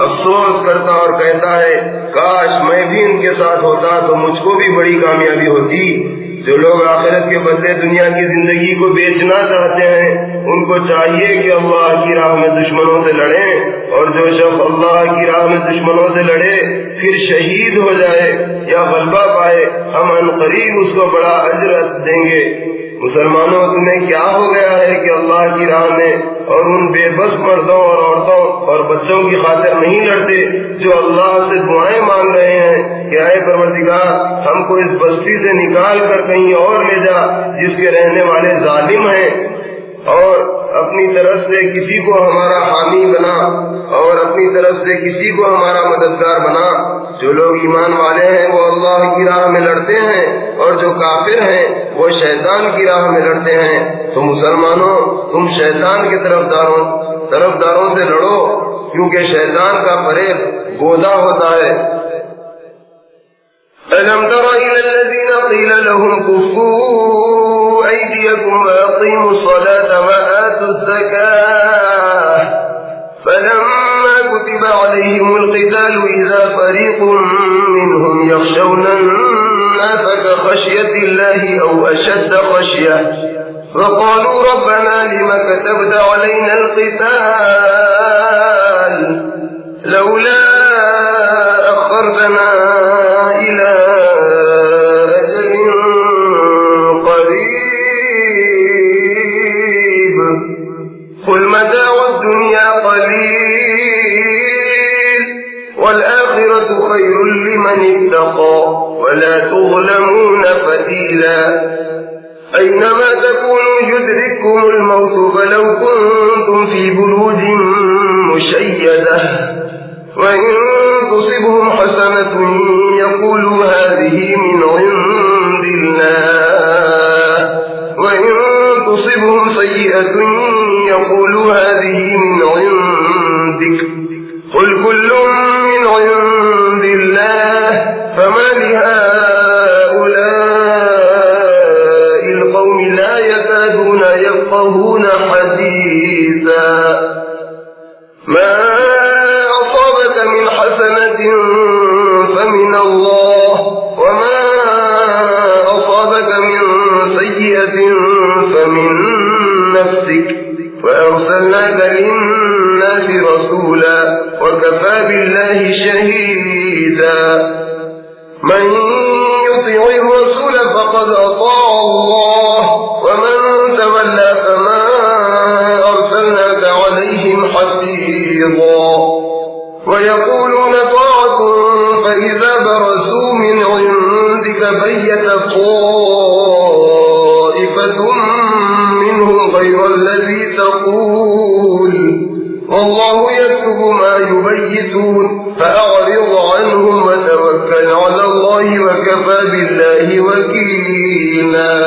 افسوس کرتا اور کہتا ہے کاش میں بھی ان کے ساتھ ہوتا تو مجھ کو بھی بڑی کامیابی ہوتی۔ جو لوگ آخرت کے بدلے دنیا کی زندگی کو بیچنا چاہتے ہیں ان کو چاہیے کہ اللہ کی راہ میں دشمنوں سے لڑیں، اور جو شخص اللہ کی راہ میں دشمنوں سے لڑے پھر شہید ہو جائے یا غلبہ پائے، ہم عنقریب اس کو بڑا اجر دیں گے۔ مسلمانوں، تمہیں کیا ہو گیا ہے کہ اللہ کی راہ میں اور ان بے بس مردوں اور عورتوں اور بچوں کی خاطر نہیں لڑتے جو اللہ سے دعائیں مانگ رہے ہیں کہ اے پروردگار ہم کو اس بستی سے نکال کر کہیں اور لے جا جس کے رہنے والے ظالم ہیں، اور اپنی طرف سے کسی کو ہمارا حامی بنا اور اپنی طرف سے کسی کو ہمارا مددگار بنا۔ جو لوگ ایمان والے ہیں وہ اللہ کی راہ میں لڑتے ہیں اور جو کافر ہیں وہ شیطان کی راہ میں لڑتے ہیں۔ تو مسلمانوں، تم شیطان کے طرفداروں سے لڑو، کیونکہ شیطان کا فریب گودا ہوتا ہے۔ أَلَمْ تَرَ إِلَى الَّذِينَ قِيلَ لَهُمْ كُفُّوا أيديكم وأقيموا الصلاة وآتوا الزكاة فلما كتب عليهم القتال إذا فريق منهم يخشون الناس كخشية الله أو أشد خشية فقالوا ربنا لم كتبت علينا القتال لولا أخرتنا إلى أجل قريب قل متاع الدنيا قليل والآخرة خير لمن اتقى ولا تظلمون فتيلا أينما تكونوا يدرككم الموت ولو كنتم في بروج مشيدة وإن تصبهم حسنة يقولوا هذه من عند الله وإن تصبهم سيئة يقولوا هذه من عندك قل كل من عند الله فما لهؤلاء القوم لا يكادون يفقهون حديثا ما أصابك من حسنة فمن الله وما أصابك من سيئة فمن نفسك وأرسلناك للناس رسولا وكفى بالله شهيدا من يطع الرسول فقد أطاع الله ومن تولى فما أرسلناك عليهم حفيظا ويقولون طاعة فإذا برزوا من عندك بيت طائفة منهم غير الذي تقول والله يكتب ما يبيتون فأعرض عنهم وتوكل على الله وكفى بالله وكيلا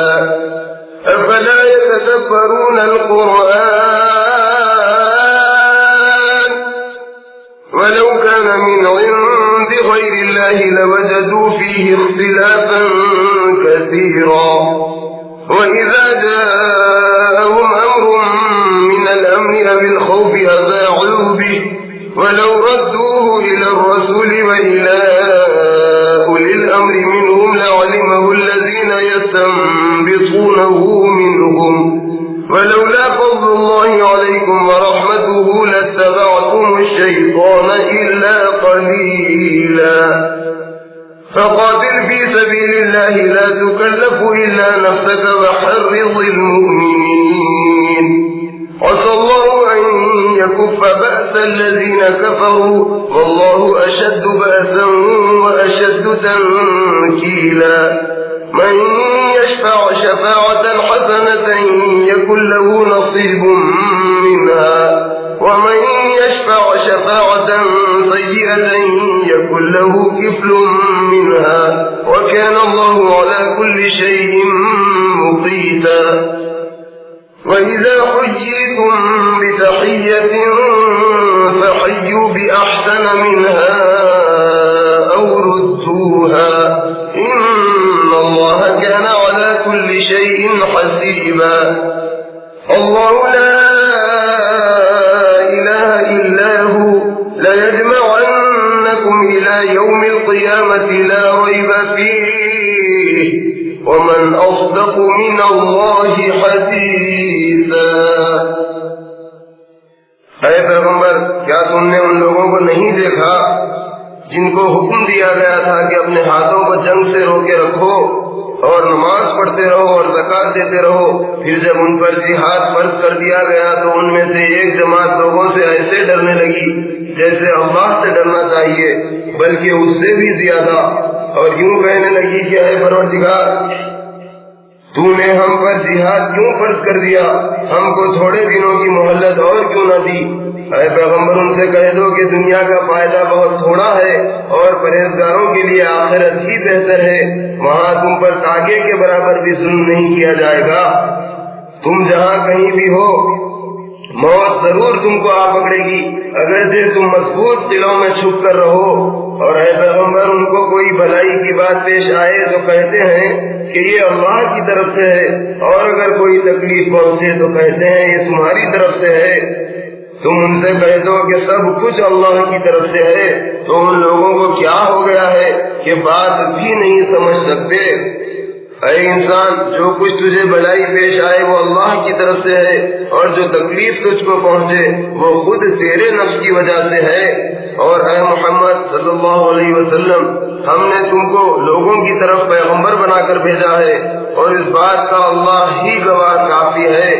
أفلا يتدبرون القرآن ولو كان من عند غير الله لوجدوا فيه اختلافا كثيرا وإذا جاءهم أمر من الأمن أو الخوف أذاعوا به ولو ردوه إلى الرسول وإلى أولي الأمر منهم لعلمه الذين يستنبطونه منهم ولولا فضل الله عليكم ورحمته لاتبعتم الشيطان إلا قليلا فقاتل في سبيل الله لا تكلف إلا نفسك وحرض المؤمنين عسى الله أن يكف بأس الذين كفروا والله أشد بأسا وأشد تنكيلا من يشفع شفاعة حسنة يكن له نصيب منها ومن يشفع شفاعة سيئة يكن له كفل منها وكان الله على كل شيء مقيتا وإذا حييتم بتحية فحيوا بأحسن منها أو ردوها إن الله كان على كل شيء حسيبا الله لا إله إلا هو ليجمعنكم إلى يوم القيامة لا ريب فيه ومن أصدق من الله حديثا اے پیغمبر کیا تم نے ان لوگوں کو نہیں دیکھا جن کو حکم دیا گیا تھا کہ اپنے ہاتھوں کو جنگ سے روکے رکھو اور نماز پڑھتے رہو اور زکات دیتے رہو پھر جب ان پر جہاد فرض کر دیا گیا تو ان میں سے ایک جماعت لوگوں سے ایسے ڈرنے لگی جیسے اللہ سے ڈرنا چاہیے بلکہ اس سے بھی زیادہ اور یوں کہنے لگی کہ اے پروردگار تو نے ہم پر جہاد کیوں فرض کر دیا ہم کو تھوڑے دنوں کی مہلت اور کیوں نہ دی اے پیغمبر ان سے کہہ دو کہ دنیا کا فائدہ بہت تھوڑا ہے اور پرہیزگاروں کے لیے آخرت ہی بہتر ہے وہاں تم پر تاغے کے برابر بھی ظلم نہیں کیا جائے گا تم جہاں کہیں بھی ہو موت ضرور تم کو آ پکڑے گی اگرچہ تم مضبوط قلعوں میں چھپ کر رہو اور اے پیغمبر ان کو کوئی بھلائی کی بات پیش آئے تو کہتے ہیں کہ یہ اللہ کی طرف سے ہے، اور اگر کوئی تکلیف پہنچے تو کہتے ہیں یہ تمہاری طرف سے ہے۔ تم ان سے کہہ دو کہ سب کچھ اللہ کی طرف سے ہے، تو ان لوگوں کو کیا ہو گیا ہے کہ بات بھی نہیں سمجھ سکتے۔ اے انسان، جو کچھ تجھے بھلائی پیش آئے وہ اللہ کی طرف سے ہے، اور جو تکلیف تجھ کو پہنچے وہ خود تیرے نفس کی وجہ سے ہے۔ اور اے محمد صلی اللہ علیہ وسلم، ہم نے تم کو لوگوں کی طرف پیغمبر بنا کر بھیجا ہے، اور اس بات کا اللہ ہی گواہ کافی ہے۔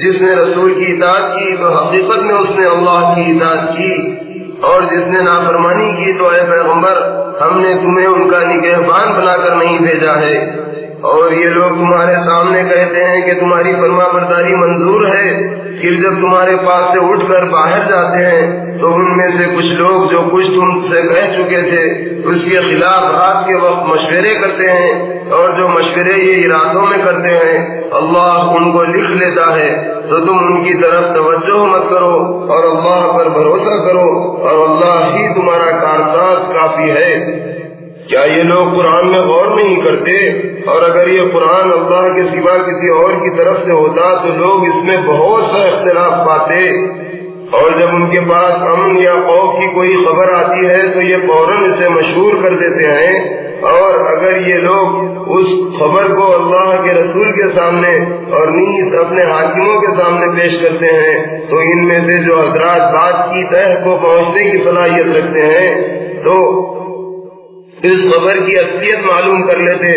جس نے رسول کی اطاعت کی تو حقیقت میں اس نے اللہ کی اطاعت کی، اور جس نے نافرمانی کی تو اے پیغمبر ہم نے تمہیں ان کا نگہبان بنا کر نہیں بھیجا ہے۔ اور یہ لوگ تمہارے سامنے کہتے ہیں کہ تمہاری فرما برداری منظور ہے، پھر جب تمہارے پاس سے اٹھ کر باہر جاتے ہیں تو ان میں سے کچھ لوگ جو کچھ تم سے کہہ چکے تھے اس کے خلاف رات کے وقت مشورے کرتے ہیں، اور جو مشورے یہ راتوں میں کرتے ہیں اللہ ان کو لکھ لیتا ہے۔ تو تم ان کی طرف توجہ مت کرو اور اللہ پر بھروسہ کرو، اور اللہ ہی تمہارا کارساز کافی ہے۔ کیا یہ لوگ قرآن میں غور نہیں کرتے؟ اور اگر یہ قرآن اللہ کے سوا کسی اور کی طرف سے ہوتا تو لوگ اس میں بہت سا اختلاف پاتے، اور جب ان کے پاس امن یا خوف کی کوئی خبر آتی ہے تو یہ فوراً اسے مشہور کر دیتے ہیں۔ اور اگر یہ لوگ اس خبر کو اللہ کے رسول کے سامنے اور نیز اپنے حاکموں کے سامنے پیش کرتے ہیں تو ان میں سے جو حضرات بات کی تہ کو پہنچنے کی صلاحیت رکھتے ہیں تو اس خبر کی اصلیت معلوم کر لیتے۔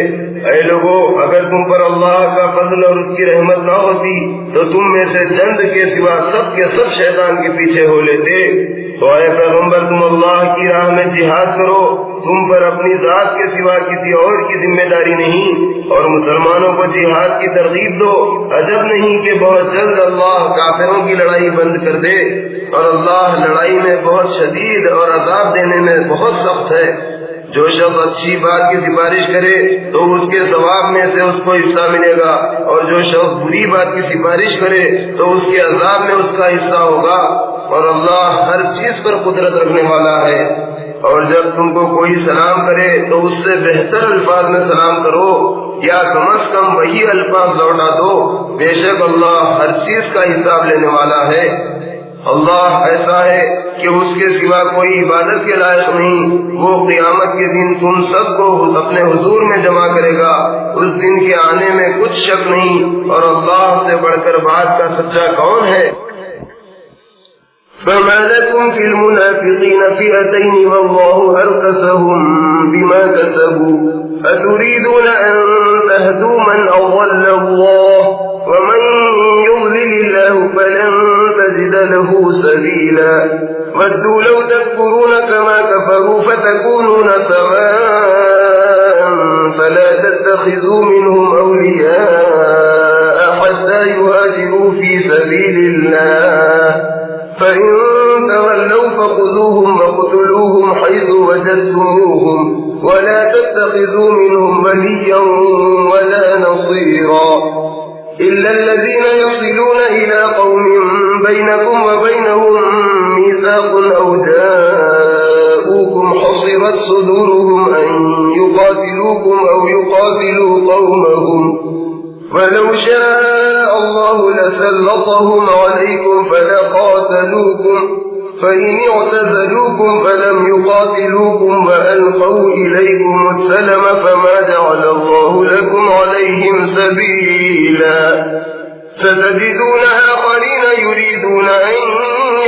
اے لوگو، اگر تم پر اللہ کا فضل اور اس کی رحمت نہ ہوتی تو تم میں سے چند کے سوا سب کے سب شیطان کے پیچھے ہو لیتے۔ تو اے پیغمبر، تم اللہ کی راہ میں جہاد کرو، تم پر اپنی ذات کے سوا کسی اور کی ذمہ داری نہیں، اور مسلمانوں کو جہاد کی ترغیب دو۔ عجب نہیں کہ بہت جلد اللہ کافروں کی لڑائی بند کر دے، اور اللہ لڑائی میں بہت شدید اور عذاب دینے میں بہت سخت ہے۔ جو شخص اچھی بات کی سفارش کرے تو اس کے ثواب میں سے اس کو حصہ ملے گا، اور جو شخص بری بات کی سفارش کرے تو اس کے عذاب میں اس کا حصہ ہوگا، اور اللہ ہر چیز پر قدرت رکھنے والا ہے۔ اور جب تم کو کوئی سلام کرے تو اس سے بہتر الفاظ میں سلام کرو، یا کم از کم وہی الفاظ لوٹا دو، بے شک اللہ ہر چیز کا حساب لینے والا ہے۔ اللہ ایسا ہے کہ اس کے سوا کوئی عبادت کے لائق نہیں۔ وہ قیامت کے دن تم سب کو اپنے حضور میں جمع کرے گا، اس دن کے آنے میں کچھ شک نہیں، اور اللہ سے بڑھ کر بات کا سچا کون ہے؟ فما لكم في المنافقين فئتين والله أركسهم بما كسبوا أتريدون أن تهدوا من أضل الله ومن يضلل الله فلن تجد له سبيلا ودوا لو تكفرون كما كفروا فتكونون سواء فلا تتخذوا منهم أولياء حتى يهاجروا في سبيل الله فإن تولوا فخذوهم وقتلوهم حيث وجدتموهم ولا تتخذوا منهم وليا ولا نصيرا إلا الذين يصلون إلى قوم بينكم وبينهم ميثاق أو جاءوكم حصرت صدورهم أن يقاتلوكم أو يقاتلوا قومهم ولو شاء الله لسلطهم عليكم فلقاتلوكم فإن اعتزلوكم فلم يقاتلوكم وألقوا إليكم السلم فما جعل الله لكم عليهم سبيلا ستجدون آخرين يريدون أن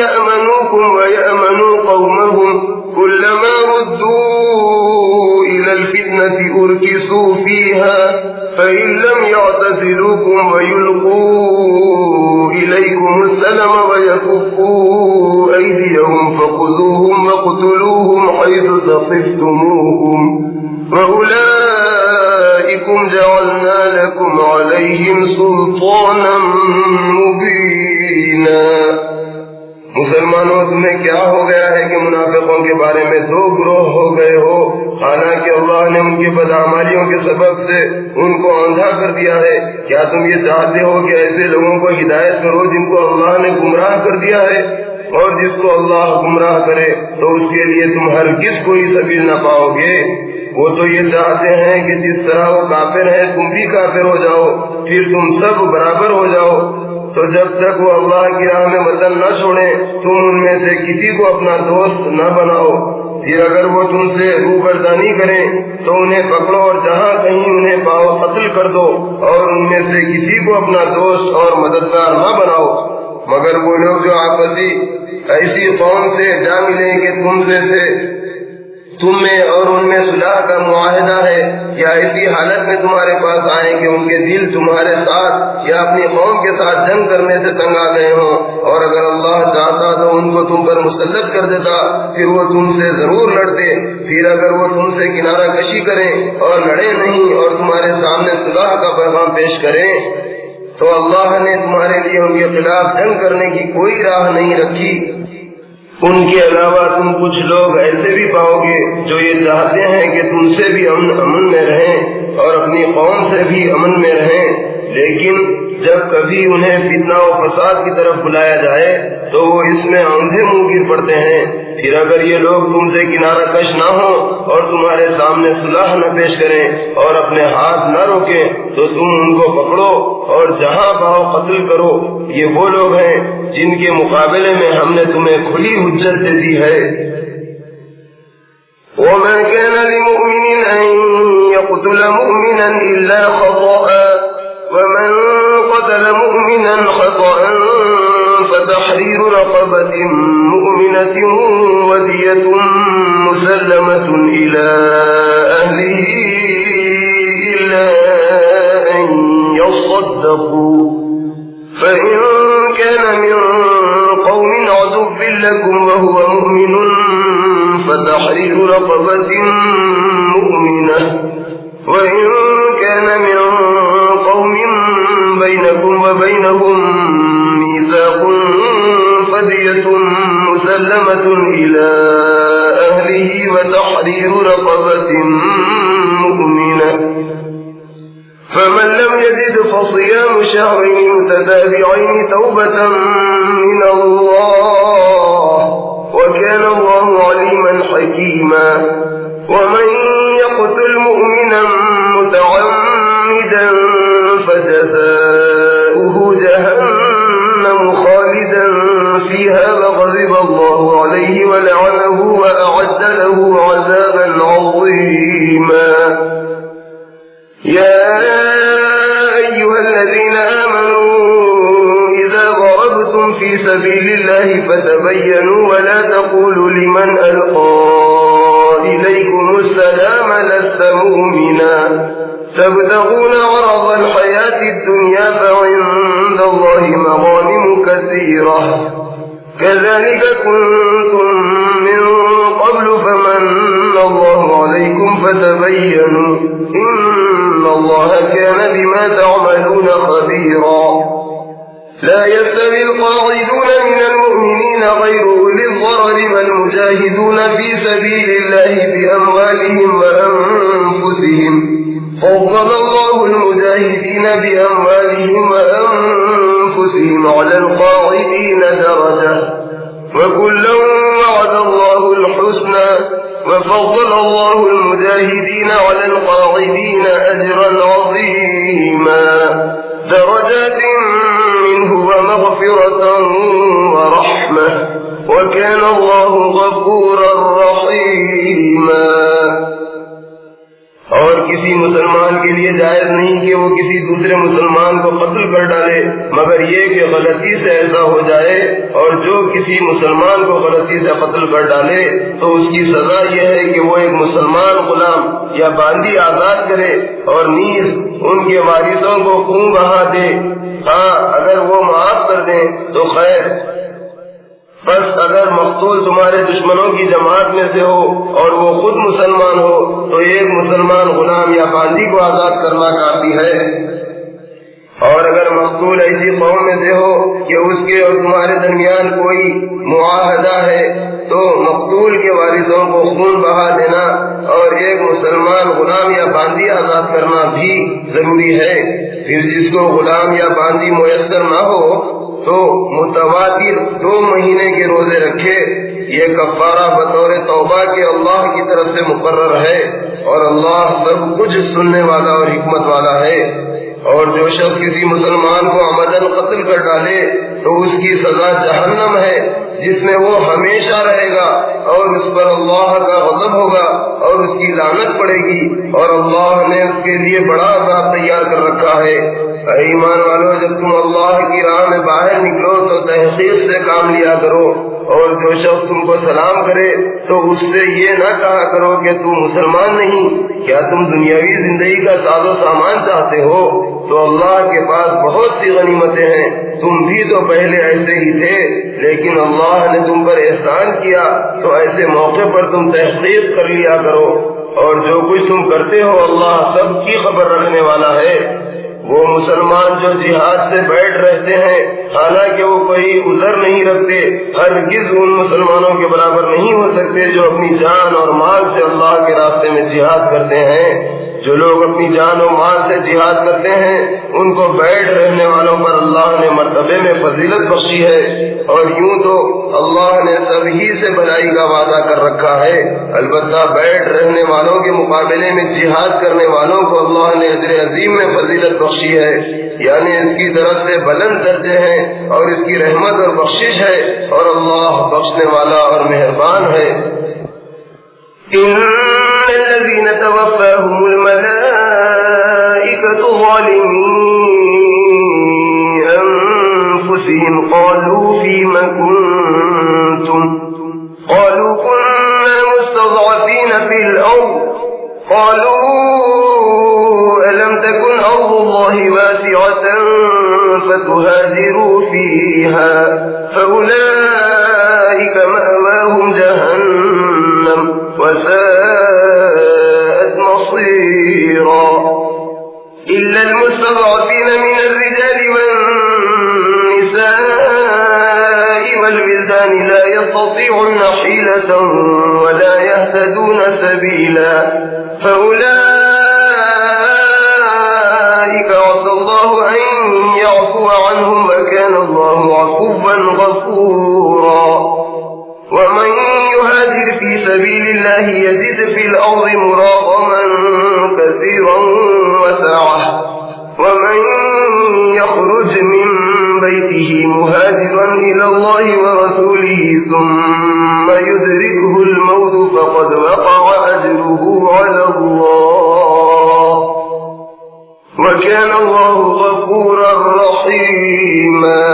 يأمنوكم ويأمنوا قومهم كلما ردوا إلى الفتنة أركسوا فيها فإن لم يعتزلوكم ويلقوا إليكم السلم ويكفوا أيديهم فخذوهم وقتلوهم حيث ثقفتموهم وأولئكم جعلنا لكم عليهم سلطانا مبينا۔ مسلمانوں، تمہیں کیا ہو گیا ہے کہ منافقوں کے بارے میں دو گروہ ہو گئے ہو، حالانکہ اللہ نے ان کی بدعمالیوں کے سبب سے ان کو اندھا کر دیا ہے۔ کیا تم یہ چاہتے ہو کہ ایسے لوگوں کو ہدایت کرو جن کو اللہ نے گمراہ کر دیا ہے؟ اور جس کو اللہ گمراہ کرے تو اس کے لیے تم ہرگز کوئی سبیل نہ پاؤ گے۔ وہ تو یہ چاہتے ہیں کہ جس طرح وہ کافر ہے تم بھی کافر ہو جاؤ، پھر تم سب برابر ہو جاؤ۔ تو جب تک وہ اللہ کی راہ میں وطن نہ چھوڑیں تم ان میں سے کسی کو اپنا دوست نہ بناؤ۔ پھر اگر وہ تم سے روبردانی کریں تو انہیں پکڑو اور جہاں کہیں انہیں پاؤ قتل کر دو، اور ان میں سے کسی کو اپنا دوست اور مددگار نہ بناؤ، مگر وہ لوگ جو آپسی ایسی قوم سے جا ملیں کہ تم میں اور ان میں صلح کا معاہدہ ہے، یا ایسی حالت میں تمہارے پاس آئیں کہ ان کے دل تمہارے ساتھ یا اپنی قوم کے ساتھ جنگ کرنے سے تنگ آ گئے ہوں، اور اگر اللہ چاہتا تو ان کو تم پر مسلط کر دیتا، پھر وہ تم سے ضرور لڑتے۔ پھر اگر وہ تم سے کنارہ کشی کریں اور لڑے نہیں اور تمہارے سامنے صلح کا پیغام پیش کریں تو اللہ نے تمہارے لیے ان کے خلاف جنگ کرنے کی کوئی راہ نہیں رکھی۔ ان کے علاوہ تم کچھ لوگ ایسے بھی پاؤ گے جو یہ چاہتے ہیں کہ تم سے بھی امن میں رہیں اور اپنی قوم سے بھی امن میں رہیں، لیکن جب کبھی انہیں فتنہ و فساد کی طرف بلایا جائے تو وہ اس میں اندھے منہ گر پڑتے ہیں۔ پھر اگر یہ لوگ تم سے کنارہ کش نہ ہوں اور تمہارے سامنے صلح نہ پیش کریں اور اپنے ہاتھ نہ روکیں تو تم ان کو پکڑو اور جہاں پاؤ قتل کرو۔ یہ وہ لوگ ہیں جن کے مقابلے میں ہم نے تمہیں کھلی حجت دے دی ہے۔ وَمَا كَانَ لِمُؤْمِنٍ أَن يَقْتُلَ مُؤْمِنًا إِلَّا خَطَأً وَمَن قَتَلَ مُؤْمِنًا خَطَأً فتحرير رقبة مؤمنة ودية مسلمة إلى أهله إلا أن يصدقوا، فإن كان من قوم عدو لكم وهو مؤمن فتحرير رقبة مؤمنة، وإن كان من قوم بينكم وبينهم ميثاق فدية مسلمة إلى أهله وتحرير رقبة مؤمنة، فمن لم يجد فصيام شهرين متتابعين توبة من الله وكان الله عليما حكيما. ومن يقتل مؤمنا متعمدا فجزاؤه جهنم خالدا فيها وغضب الله عليه ولعنه وأعد له عذابا عظيما. يا أيها الذين آمنوا إذا ضربتم في سبيل الله فتبينوا ولا تقولوا لمن ألقى إليكم السلام لست مؤمنا تبتغون عرض الحياة الدنيا فعند الله مغانم كثيرة كذلك كنتم من قبل فمن الله عليكم فتبينوا إن الله كان بما تعملون خبيرا. لا يستوي القاعدون من المؤمنين غير أولي الضرر والمجاهدون في سبيل الله بأموالهم وأنفسهم فضل الله المجاهدين بأموالهم وأنفسهم على القاعدين درجة وكلا وعد الله الحسنى وفضل الله المجاهدين على القاعدين أجرا عظيما درجات منه ومغفرة ورحمة وكان الله غفورا رحيما. اور کسی مسلمان کے لیے جائز نہیں کہ وہ کسی دوسرے مسلمان کو قتل کر ڈالے مگر یہ کہ غلطی سے ایسا ہو جائے، اور جو کسی مسلمان کو غلطی سے قتل کر ڈالے تو اس کی سزا یہ ہے کہ وہ ایک مسلمان غلام یا باندی آزاد کرے اور نیز ان کے وارثوں کو خون بہا دے. ہاں اگر وہ معاف کر دیں تو خیر، بس اگر مقتول تمہارے دشمنوں کی جماعت میں سے ہو اور وہ خود مسلمان ہو تو ایک مسلمان غلام یا باندی کو آزاد کرنا کافی ہے. اور اگر مقتول ایسی قوم میں سے ہو کہ اس کے اور تمہارے درمیان کوئی معاہدہ ہے تو مقتول کے وارثوں کو خون بہا دینا اور ایک مسلمان غلام یا باندی آزاد کرنا بھی ضروری ہے. پھر جس کو غلام یا باندی میسر نہ ہو تو متواتر 2 مہینے کے روزے رکھے، یہ کفارہ بطور توبہ کے اللہ کی طرف سے مقرر ہے، اور اللہ سب کچھ سننے والا اور حکمت والا ہے۔ اور جو شخص کسی مسلمان کو عمدن قتل کر ڈالے تو اس کی سزا جہنم ہے، جس میں وہ ہمیشہ رہے گا، اور اس پر اللہ کا غضب ہوگا اور اس کی لعنت پڑے گی، اور اللہ نے اس کے لیے بڑا عذاب تیار کر رکھا ہے۔ اے ایمان والو، جب تم اللہ کی راہ میں باہر نکلو تو تحقیق سے کام لیا کرو، اور جو شخص تم کو سلام کرے تو اس سے یہ نہ کہا کرو کہ تم مسلمان نہیں، کیا تم دنیاوی زندگی کا ساز و سامان چاہتے ہو؟ تو اللہ کے پاس بہت سی غنیمتیں ہیں، تم بھی تو پہلے ایسے ہی تھے، لیکن اللہ نے تم پر احسان کیا، تو ایسے موقع پر تم تحقیق کر لیا کرو، اور جو کچھ تم کرتے ہو اللہ سب کی خبر رکھنے والا ہے۔ وہ مسلمان جو جہاد سے بیٹھ رہتے ہیں حالانکہ وہ کوئی عذر نہیں رکھتے، ہرگز ان مسلمانوں کے برابر نہیں ہو سکتے جو اپنی جان اور مال سے اللہ کے راستے میں جہاد کرتے ہیں۔ جو لوگ اپنی جان و مال سے جہاد کرتے ہیں ان کو بیٹھ رہنے والوں پر اللہ نے مرتبے میں فضیلت بخشی ہے، اور یوں تو اللہ نے سب ہی سے بھلائی کا وعدہ کر رکھا ہے، البتہ بیٹھ رہنے والوں کے مقابلے میں جہاد کرنے والوں کو اللہ نے اجر عظیم میں فضیلت بخشی ہے، یعنی اس کی طرف سے بلند درجے ہیں اور اس کی رحمت اور بخشش ہے، اور اللہ بخشنے والا اور مہربان ہے۔ إن الذين توفاهم الملائكة ظالمي أنفسهم قالوا فيم كنتم قالوا كنا مستضعفين في الأرض قالوا ألم تكن أرض الله واسعة فتهاجروا فيها فأولئك مأواهم جهنم وساءت مصيرا إلا المستضعفين من الرجال والنساء والولدان لا يستطيعون حيلة ولا يهتدون سبيلا فأولئك عسى الله أن يعفو عنهم وكان الله عفوا غفورا ومن يهاجر في سبيل الله يجد في الأرض مراغما كثيرا وسعة ومن يخرج من بيته مهاجرا إلى الله ورسوله ثم يدركه الموت فقد وقع أجره على الله وكان الله غفورا رحيما۔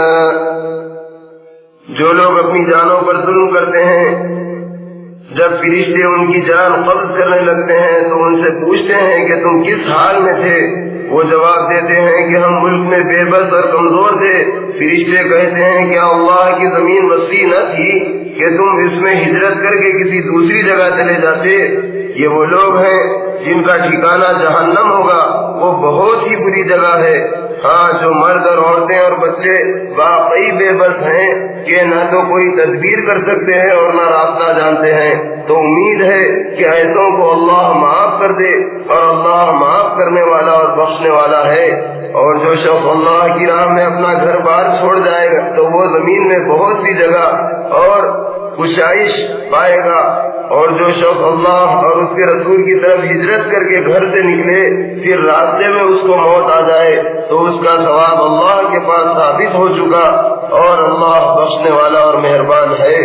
جو لوگ اپنی جانوں پر ظلم کرتے ہیں جب فرشتے ان کی جان قبض کرنے لگتے ہیں تو ان سے پوچھتے ہیں کہ تم کس حال میں تھے؟ وہ جواب دیتے ہیں کہ ہم ملک میں بے بس اور کمزور تھے۔ فرشتے کہتے ہیں کہ اللہ کی زمین وسیع نہ تھی کہ تم اس میں ہجرت کر کے کسی دوسری جگہ چلے جاتے؟ یہ وہ لوگ ہیں جن کا ٹھکانہ جہنم ہوگا، وہ بہت ہی بری جگہ ہے۔ ہاں، جو مرد اور عورتیں اور بچے واقعی بے بس ہیں کہ نہ تو کوئی تدبیر کر سکتے ہیں اور نہ راستہ جانتے ہیں، تو امید ہے کہ ایسوں کو اللہ معاف کر دے، اور اللہ معاف کرنے والا اور بخشنے والا ہے۔ اور جو شخص اللہ کی راہ میں اپنا گھر بار چھوڑ جائے گا تو وہ زمین میں بہت سی جگہ اور کشائش پائے گا، اور جو شخص اللہ اور اس کے رسول کی طرف ہجرت کر کے گھر سے نکلے پھر راستے میں اس کو موت آ جائے تو اس کا ثواب اللہ کے پاس ثابت ہو چکا، اور اللہ بخشنے والا اور مہربان ہے۔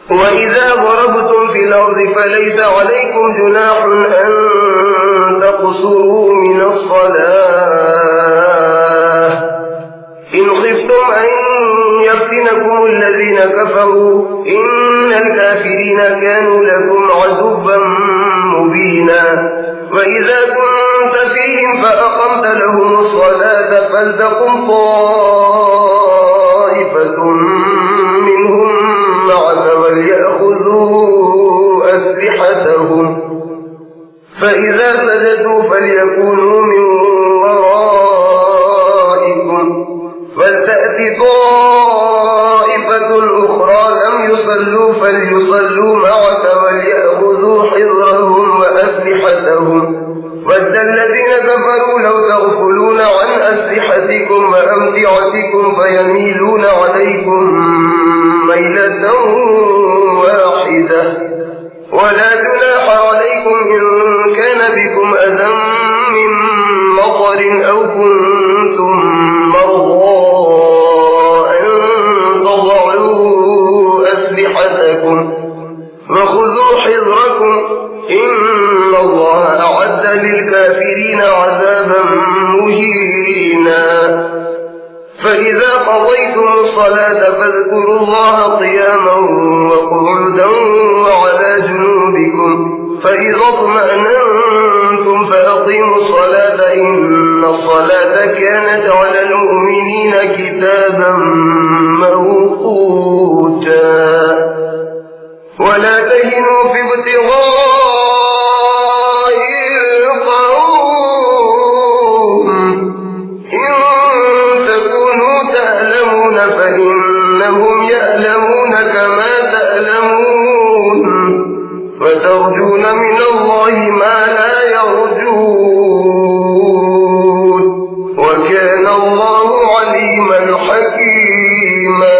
وَإِذَا ضَرَبْتُمْ فِي الْأَرْضِ فَلَيْسَ عَلَيْكُمْ جُنَاحٌ أَن تَقْصُرُوا مِنَ الصَّلَاةِ إِنْ خِفْتُمْ أَن يَفْتِنَكُمُ الَّذِينَ كَفَرُوا إِنَّ الْكَافِرِينَ كَانُوا لَكُمْ عَدُوًّا مُبِينًا وَإِذَا كُنْتَ فِيهِمْ فَأَقَمْتَ لَهُمُ الصَّلَاةَ فَلْتَقُمْ طَائِفَةٌ مِّنْهُمْ مَعَكَ وَلْيَأْخُذُوا أَسْلِحَتَهُمْ فَإِذَا سَجَدُوا فَلْيَكُونُوا مِنْ وَرَائِكُمْ وَلْتَأْتِ طَائِفَةٌ أُخْرَى لَمْ يُصَلُّوا فَلْيُصَلُّوا مَعَكَ وَلْيَأْخُذُوا حِذْرَهُمْ وَأَسْلِحَتَهُمْ ود الذين كفروا لو تغفلون عن أسلحتكم وأمتعتكم فيميلون عليكم ميلة واحدة ولا جناح عليكم إن كان بكم أذى من مطر أو كنتم مرضى أن تضعوا أسلحتكم وخذوا حذركم إن الله أعد للكافرين عذابا مهينا فإذا قضيتم الصلاة فاذكروا الله قياما وقعودا وعلى جنوبكم فإذا اطمأننتم فأقيموا الصلاة إن الصلاة كانت على المؤمنين كتابا موقوتا ولا تهنوا في ابتغاء القوم إن تكونوا تألمون فإنهم يألمون كما تألمون وترجون من الله ما لا يرجون وكان الله عليما حكيما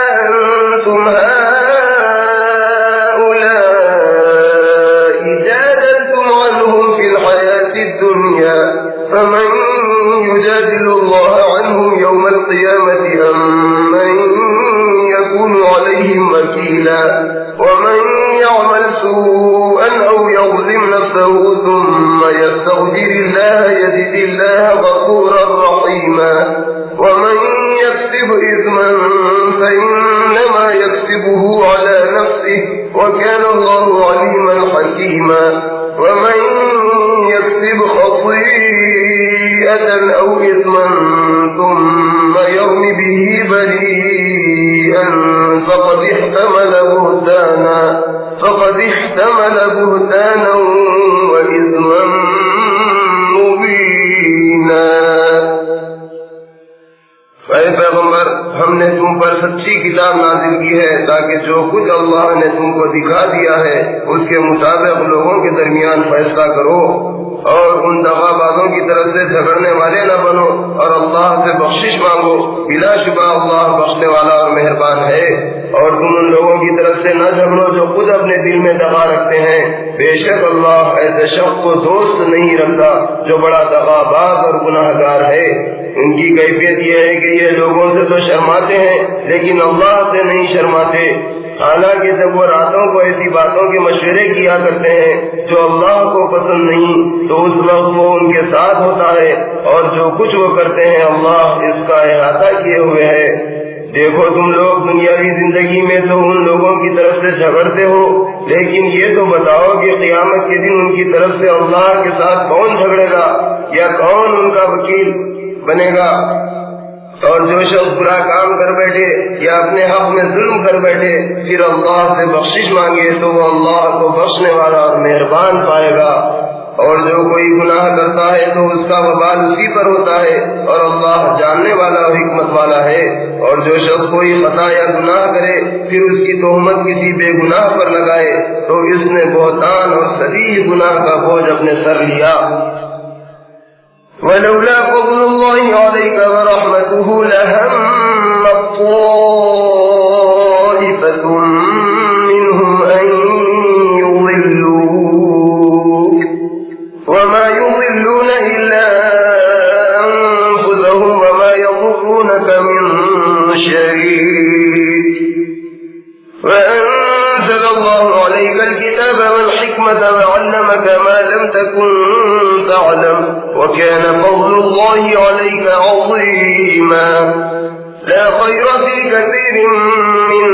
أنتم هؤلاء جادلتم عنهم في الحياة الدنيا فمن يجادل الله عنهم يوم القيامة أم من يكون عليهم وكيلا ومن يعمل سوءا أو يظلم نفسه ثم يستغفر الله يجد الله غفورا رحيما ومن يكسب إثما فإنما يكسبه على نفسه وكان الله عليما حكيما ومن يكسب خطيئة أو إثما ثم يرم به بريئا فقد احتمل بهتانا سچی کتاب نازل کی ہے تاکہ جو کچھ اللہ نے تم کو دکھا دیا ہے اس کے مطابق لوگوں کے درمیان فیصلہ کرو، اور ان دغا بازوں کی طرف سے جھگڑنے والے نہ بنو، اور اللہ سے بخشش مانگو، بلا شبہ اللہ بخشنے والا اور مہربان ہے۔ اور تم ان لوگوں کی طرف سے نہ جھگڑو جو خود اپنے دل میں دغا رکھتے ہیں، بے شک اللہ ایسے شخص کو دوست نہیں رکھتا جو بڑا دغا باز اور گناہ گار ہے۔ ان کی کیفیت یہ ہے کہ یہ لوگوں سے تو شرماتے ہیں لیکن اللہ سے نہیں شرماتے، حالانکہ جب وہ راتوں کو ایسی باتوں کے مشورے کیا کرتے ہیں جو اللہ کو پسند نہیں تو اس وقت وہ ان کے ساتھ ہوتا ہے، اور جو کچھ وہ کرتے ہیں اللہ اس کا احاطہ کیے ہوئے ہے۔ دیکھو تم لوگ دنیاوی زندگی میں تو ان لوگوں کی طرف سے جھگڑتے ہو، لیکن یہ تو بتاؤ کہ قیامت کے دن ان کی طرف سے اللہ کے ساتھ کون جھگڑے گا یا کون ان کا وکیل بنے گا؟ اور جو شخص برا کام کر بیٹھے یا اپنے حق میں ظلم کر بیٹھے پھر اللہ سے بخشش مانگے تو وہ اللہ کو بخشنے والا اور مہربان پائے گا، اور جو کوئی گناہ کرتا ہے تو اس کا وبال اسی پر ہوتا ہے، اور اللہ جاننے والا اور حکمت والا ہے۔ اور جو شخص کوئی خطا یا گناہ کرے پھر اس کی تہمت کسی بے گناہ پر لگائے تو اس نے بہتان اور صریح گناہ کا بوجھ اپنے سر لیا۔ وَلَوْلَا فَضْلُ اللَّهِ عَلَيْكَ وَرَحْمَتُهُ لَهَمَّتْ طَائِفَةٌ مِّنْهُمْ أَن يُضِلُّوكَ وَمَا يُضِلُّونَ إِلَّا أَنفُسَهُمْ وَمَا يَضُرُّونَكَ مِن شَيْءٍ وَأَنزَلَ اللَّهُ عَلَيْكَ الْكِتَابَ وَالْحِكْمَةَ وَعَلَّمَكَ مَا لَمْ تَكُن تَعْلَمُ وَكَانَ فَضْلُ اللَّهِ عَلَيْكَ عَظِيمًا لَا خَيْرَ فِي كَثِيرٍ مِّن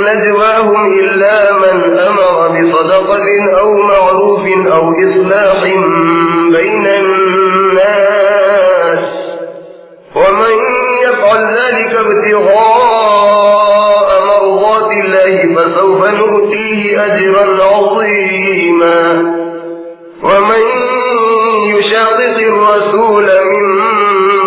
نَّجْوَاهُمْ إِلَّا مَنْ أَمَرَ بِصَدَقَةٍ أَوْ مَعْرُوفٍ أَوْ إِصْلَاحٍ بَيْنَ النَّاسِ وَمَن يَفْعَلْ ذَلِكَ ابْتِغَاءَ مَرْضَاتِ اللَّهِ فَسَوْفَ نُؤْتِيهِ أَجْرًا عَظِيمًا وَمَن يُشَاقِقِ الرَّسُولَ مِن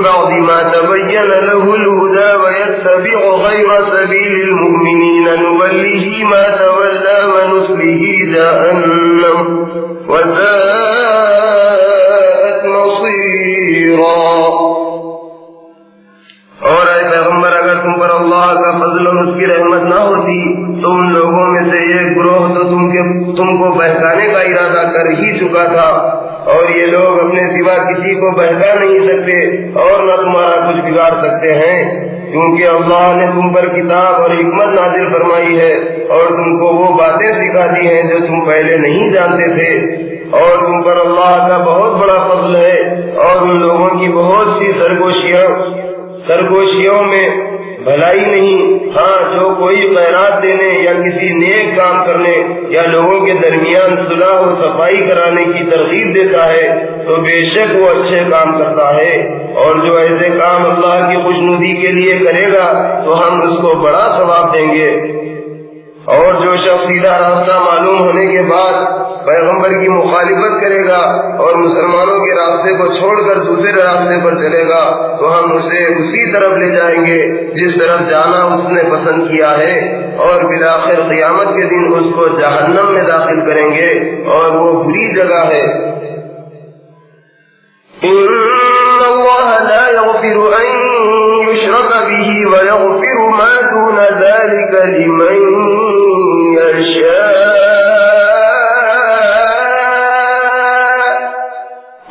بَعْدِ مَا تَبَيَّنَ لَهُ الْهُدَى وَيَتَّبِعْ غَيْرَ سَبِيلِ الْمُؤْمِنِينَ نُوَلِّهِ مَا تَوَلَّى وَنُصْلِهِ جَهَنَّمَ وَسَاءَتْ مَصِيرًا۔ اور اے پیغمبر اگر تم پر اللہ کا فضل اور اس کی رحمت نہ ہوتی تو ان لوگوں میں سے ایک گروہ تو تم کو بہکانے کا ارادہ کر ہی چکا تھا، اور یہ لوگ اپنے سوا کسی کو بہکا نہیں سکتے اور نہ تمہارا کچھ بگاڑ سکتے ہیں، کیونکہ اللہ نے تم پر کتاب اور حکمت نازل فرمائی ہے اور تم کو وہ باتیں سکھا دی ہیں جو تم پہلے نہیں جانتے تھے، اور تم پر اللہ کا بہت بڑا فضل ہے، اور ان لوگوں کی بہت سی سرگوشیوں میں بھلائی نہیں۔ ہاں جو کوئی خیرات دینے یا کسی نیک کام کرنے یا لوگوں کے درمیان صلح و صفائی کرانے کی ترغیب دیتا ہے تو بے شک وہ اچھے کام کرتا ہے، اور جو ایسے کام اللہ کی خوشنودی کے لیے کرے گا تو ہم اس کو بڑا ثواب دیں گے۔ اور جو شخص سیدھا راستہ معلوم ہونے کے بعد پیغمبر کی مخالفت کرے گا اور مسلمانوں کے راستے کو چھوڑ کر دوسرے راستے پر چلے گا تو ہم اسے اسی طرف لے جائیں گے جس طرف جانا اس نے پسند کیا ہے، اور بالآخر قیامت کے دن اس کو جہنم میں داخل کریں گے اور وہ بری جگہ ہے۔ ان اللہ لا یغفر ان یشرک به ویغفر ما دون ذلك لمن یشاء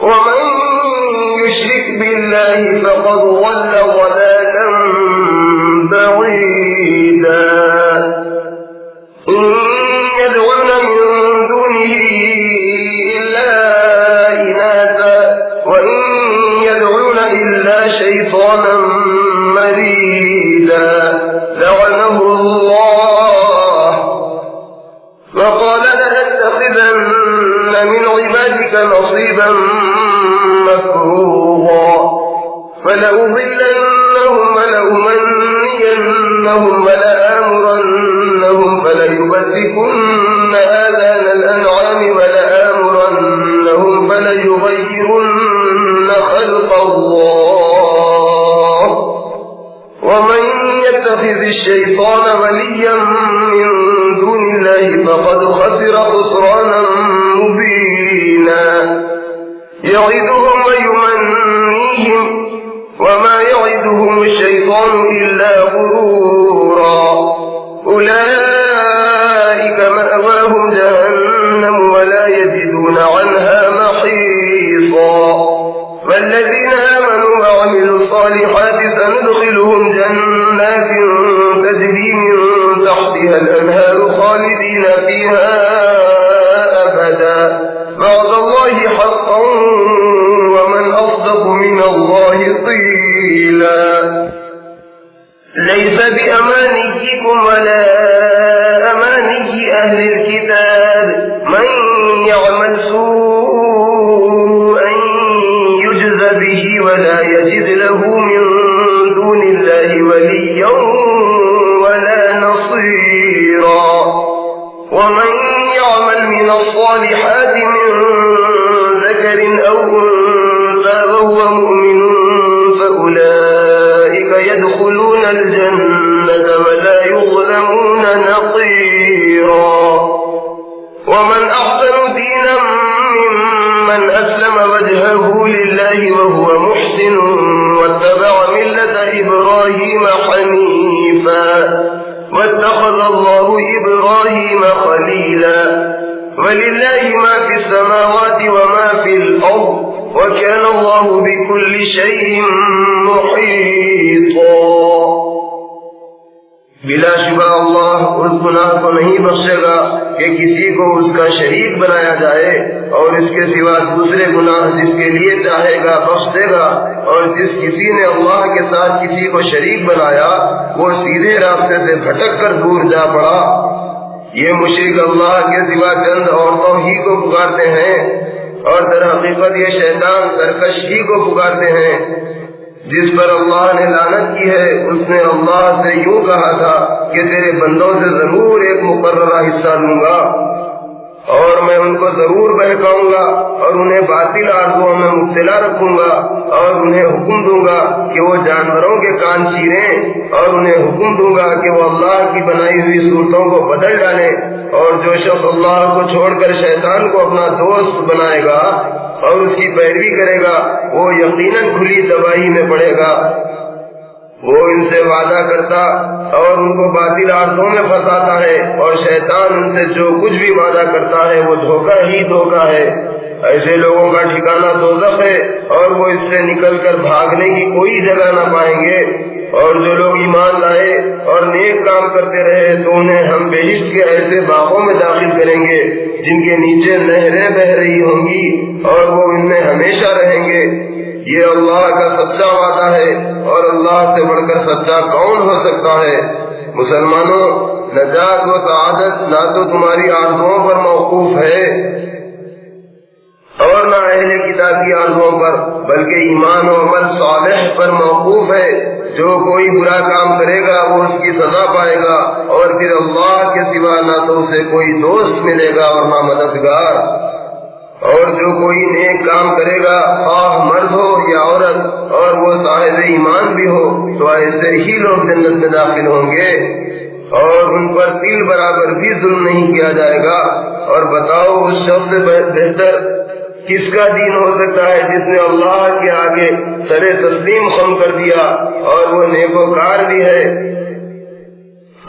ومن یشرک باللہ فقد ضل ضلالا بعیدا ان يدعون من دونه إلا إناثا وإن يدعون إلا شيطانا مريدا لعنه الله وقال لأتخذن من عبادك نصيبا مفروضا فلأضلنهم ولأمنينهم ولآمرنهم فليبتكن آذان الأنعام ولآمرنهم فليغيرن خلق الله ومن يتخذ الشيطان وليا من دون الله فقد خسر خسرانا مبينا يعدهم ويمنيهم وما يعدهم الشيطان إلا غرورا أولئك مأواهم جهنم ولا يجدون عنها محيصا والذين آمنوا وعملوا الصالحات سندخلهم جنات تجري من تحتها الأنهار خالدين فيها أبدا وعد الله حقا ومن أصدق من الله قيلا ليس بأمانيكم ولا أماني أهل الكتاب من يعمل سوءا يجز به ولا يجد له من دون الله وليا ولا نصيرا ومن يعمل من الصالحات من ذكر أو أنثى وهو مؤمن فأولئك يدخلون الجنة ولا يظلمون نقيرا ومن أحسن دينا ممن أسلم وجهه لله وهو محسن واتبع ملة إبراهيم حنيفا واتخذ الله إبراهيم خليلا ولله ما في السماوات وما في الأرض وكان الله بكل شيء محيطا بلا شبہ اللہ اس گناہ کو نہیں بخشے گا کہ کسی کو اس کا شریک بنایا جائے اور اس کے سوا دوسرے گناہ جس کے لیے چاہے گا بخش دے گا اور جس کسی نے اللہ کے ساتھ کسی کو شریک بنایا وہ سیدھے راستے سے بھٹک کر دور جا پڑا۔ یہ مشرک اللہ کے سوا چند عورتوں ہی کو پکارتے ہیں اور در حقیقت یہ شیطان سرکش ہی کو پکارتے ہیں۔ جس پر اللہ نے لعنت کی ہے اس نے اللہ سے یوں کہا تھا کہ تیرے بندوں سے ضرور ایک مقررہ حصہ لوں گا اور میں ان کو ضرور بہکاؤں گا اور انہیں باطل آرزوؤں میں مبتلا رکھوں گا اور انہیں حکم دوں گا کہ وہ جانوروں کے کان چیریں اور انہیں حکم دوں گا کہ وہ اللہ کی بنائی ہوئی صورتوں کو بدل ڈالیں اور جو شخص اللہ کو چھوڑ کر شیطان کو اپنا دوست بنائے گا اور اس کی پیروی کرے گا وہ یقیناً کھلی تباہی میں پڑے گا۔ وہ ان سے وعدہ کرتا اور ان کو باطل آرزوں میں پھنساتا ہے اور شیطان ان سے جو کچھ بھی وعدہ کرتا ہے وہ دھوکہ ہی دھوکہ ہے۔ ایسے لوگوں کا ٹھکانہ دوزخ ہے اور وہ اس سے نکل کر بھاگنے کی کوئی جگہ نہ پائیں گے۔ اور جو لوگ ایمان لائے اور نیک کام کرتے رہے تو انہیں ہم بہشت کے ایسے باغوں میں داخل کریں گے جن کے نیچے نہریں بہ رہی ہوں گی اور وہ ان میں ہمیشہ رہیں گے۔ یہ اللہ کا سچا وعدہ ہے اور اللہ سے بڑھ کر سچا کون ہو سکتا ہے؟ مسلمانوں، نجات و سعادت نہ تو تمہاری آرزوؤں پر موقوف ہے اور نہ اہل کتاب کی آرزوؤں پر بلکہ ایمان و عمل صالح پر موقوف ہے۔ جو کوئی برا کام کرے گا وہ اس کی سزا پائے گا اور پھر اللہ کے سوا نہ تو اسے کوئی دوست ملے گا اور نہ مددگار۔ اور جو کوئی نیک کام کرے گا خواہ مرد ہو یا عورت اور وہ صاحب ایمان بھی ہو تو ایسے ہی لوگ جنت میں داخل ہوں گے اور ان پر تل برابر بھی ظلم نہیں کیا جائے گا۔ اور بتاؤ اس شخص سے بہتر کس کا دین ہو سکتا ہے جس نے اللہ کے آگے سر تسلیم خم کر دیا اور وہ نیکوکار بھی ہے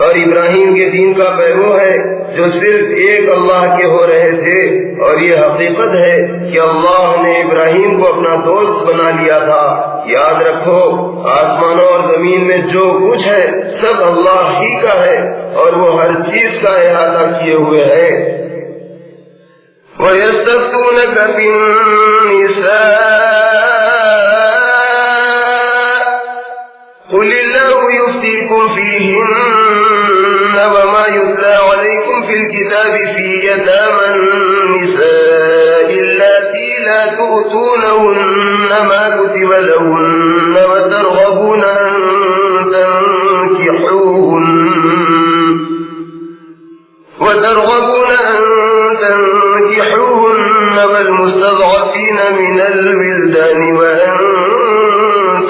اور ابراہیم کے دین کا پیرو ہے جو صرف ایک اللہ کے ہو رہے تھے۔ اور یہ حقیقت ہے کہ اللہ نے ابراہیم کو اپنا دوست بنا لیا تھا۔ یاد رکھو آسمانوں اور زمین میں جو کچھ ہے سب اللہ ہی کا ہے اور وہ ہر چیز کا احاطہ کیے ہوئے ہے۔ وَيَسْتَفْتُونَكَ فِي النِّسَاءِ قُلِ اللَّهُ يُفْتِيكُمْ فِيهِنَّ وَمَا يُتْلَى عَلَيْكُمْ فِي الْكِتَابِ فِي يَتَامَى النِّسَاءِ اللَّاتِي لَا تُؤْتُونَهُنَّ مَا كُتِبَ لَهُنَّ وَتَرْغَبُونَ أَن تنكحوهن والمستضعفين من الولدان وأن